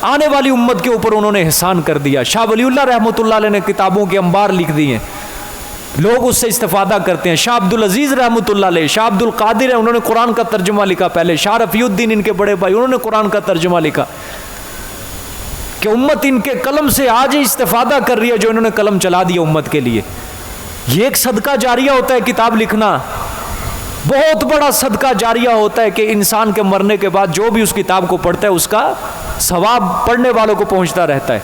آنے والی امت کے اوپر انہوں نے احسان کر دیا۔ شاہ ولی اللہ رحمۃ اللہ علیہ نے کتابوں کے انبار لکھ دی ہیں، لوگ اس سے استفادہ کرتے ہیں۔ شاہ عبدالعزیز رحمۃ اللہ علیہ، شاہ عبد القادر ہیں، انہوں نے قرآن کا ترجمہ لکھا پہلے۔ شاہ رفیع الدین ان کے بڑے بھائی، انہوں نے قرآن کا ترجمہ لکھا کہ امت ان کے قلم سے آج ہی استفادہ کر رہی ہے جو انہوں نے قلم چلا دیا امت کے لیے۔ یہ ایک صدقہ جاریہ ہوتا ہے کتاب لکھنا، بہت بڑا صدقہ جاریہ ہوتا ہے کہ انسان کے مرنے کے بعد جو بھی اس کتاب کو پڑھتا ہے اس کا ثواب پڑھنے والوں کو پہنچتا رہتا ہے۔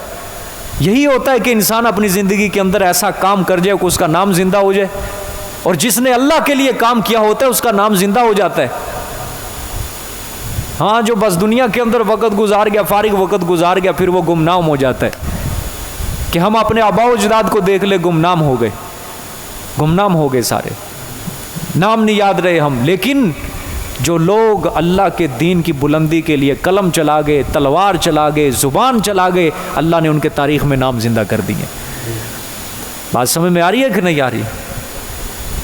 یہی ہوتا ہے کہ انسان اپنی زندگی کے اندر ایسا کام کر جائے کہ اس کا نام زندہ ہو جائے، اور جس نے اللہ کے لیے کام کیا ہوتا ہے اس کا نام زندہ ہو جاتا ہے۔ ہاں، جو بس دنیا کے اندر وقت گزار گیا، فارغ وقت گزار گیا، پھر وہ گمنام ہو جاتا ہے کہ ہم اپنے آباء و اجداد کو دیکھ لے، گمنام ہو گئے، گمنام ہو گئے سارے، نام نہیں یاد رہے ہم۔ لیکن جو لوگ اللہ کے دین کی بلندی کے لیے قلم چلا گئے، تلوار چلا گئے، زبان چلا گئے، اللہ نے ان کے تاریخ میں نام زندہ کر دیے۔ بات سمجھ میں آ رہی ہے کہ نہیں آ رہی؟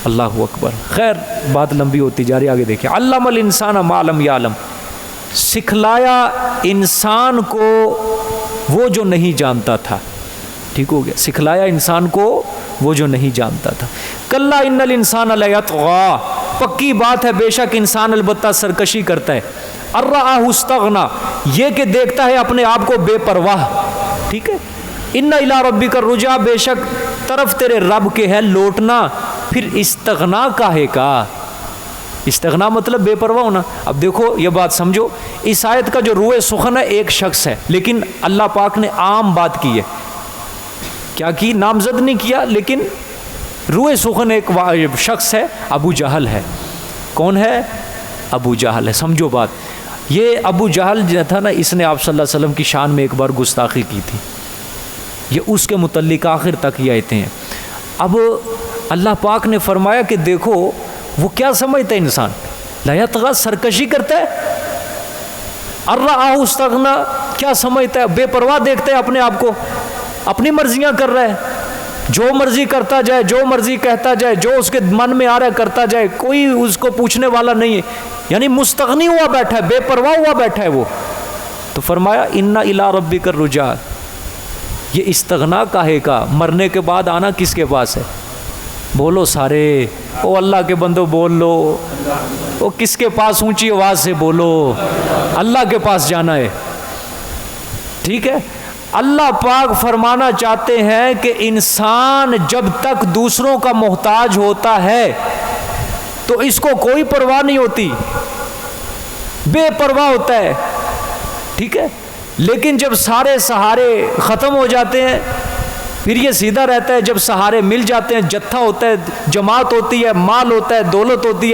اللہ اکبر۔ خیر، بات لمبی ہوتی جا رہی ہے، آگے دیکھیں۔ علم الانسان ما لم یعلم، سکھلایا انسان کو وہ جو نہیں جانتا تھا۔ ٹھیک ہو گیا، سکھلایا انسان کو وہ جو نہیں جانتا تھا۔ کلا ان الانسان لیطغی، پکی بات ہے بے شک انسان البتہ سرکشی کرتا ہے۔ ارآہ استغنی، یہ کہ دیکھتا ہے اپنے آپ کو بے پرواہ۔ ٹھیک ہے، ان الی ربک الرجع، بے شک طرف تیرے رب کے ہے لوٹنا۔ پھر استغنا کاہے کا؟ استغنا مطلب بے پرواہ ہونا۔ اب دیکھو یہ بات سمجھو، اس آیت کا جو روح سخن ہے ایک شخص ہے، لیکن اللہ پاک نے عام بات کی ہے کیا کی؟ نامزد نہیں کیا، لیکن روئے سخن ایک شخص ہے، ابو جہل ہے۔ کون ہے؟ ابو جہل ہے۔ سمجھو بات، یہ ابو جہل جو تھا نا، اس نے آپ صلی اللہ علیہ وسلم کی شان میں ایک بار گستاخی کی تھی، یہ اس کے متعلق آخر تک یہ آیتیں ہیں۔ اب اللہ پاک نے فرمایا کہ دیکھو وہ کیا سمجھتا ہے انسان، لا یطغی، سرکشی کرتا ہے، الرآہ استغنی، کیا سمجھتا ہے؟ بے پرواہ دیکھتا ہے اپنے آپ کو، اپنی مرضیاں کر رہا ہے، جو مرضی کرتا جائے، جو مرضی کہتا جائے، جو اس کے من میں آ رہا ہے کرتا جائے، کوئی اس کو پوچھنے والا نہیں ہے، یعنی مستغنی ہوا بیٹھا ہے، بے پرواہ ہوا بیٹھا ہے وہ۔ تو فرمایا ان الی ربک الرجاء، یہ استغنا کاہے کا؟ مرنے کے بعد آنا کس کے پاس ہے؟ بولو سارے، او اللہ کے بندو بول لو، او کس کے پاس؟ اونچی آواز سے بولو، اللہ کے پاس جانا ہے، ٹھیک ہے؟ اللہ پاک فرمانا چاہتے ہیں کہ انسان جب تک دوسروں کا محتاج ہوتا ہے تو اس کو کوئی پرواہ نہیں ہوتی، بے پرواہ ہوتا ہے، ٹھیک ہے؟ لیکن جب سارے سہارے ختم ہو جاتے ہیں پھر یہ سیدھا رہتا ہے، جب سہارے مل جاتے ہیں، جتھا ہوتا ہے، جماعت ہوتی ہے، مال ہوتا ہے، دولت ہوتی ہے،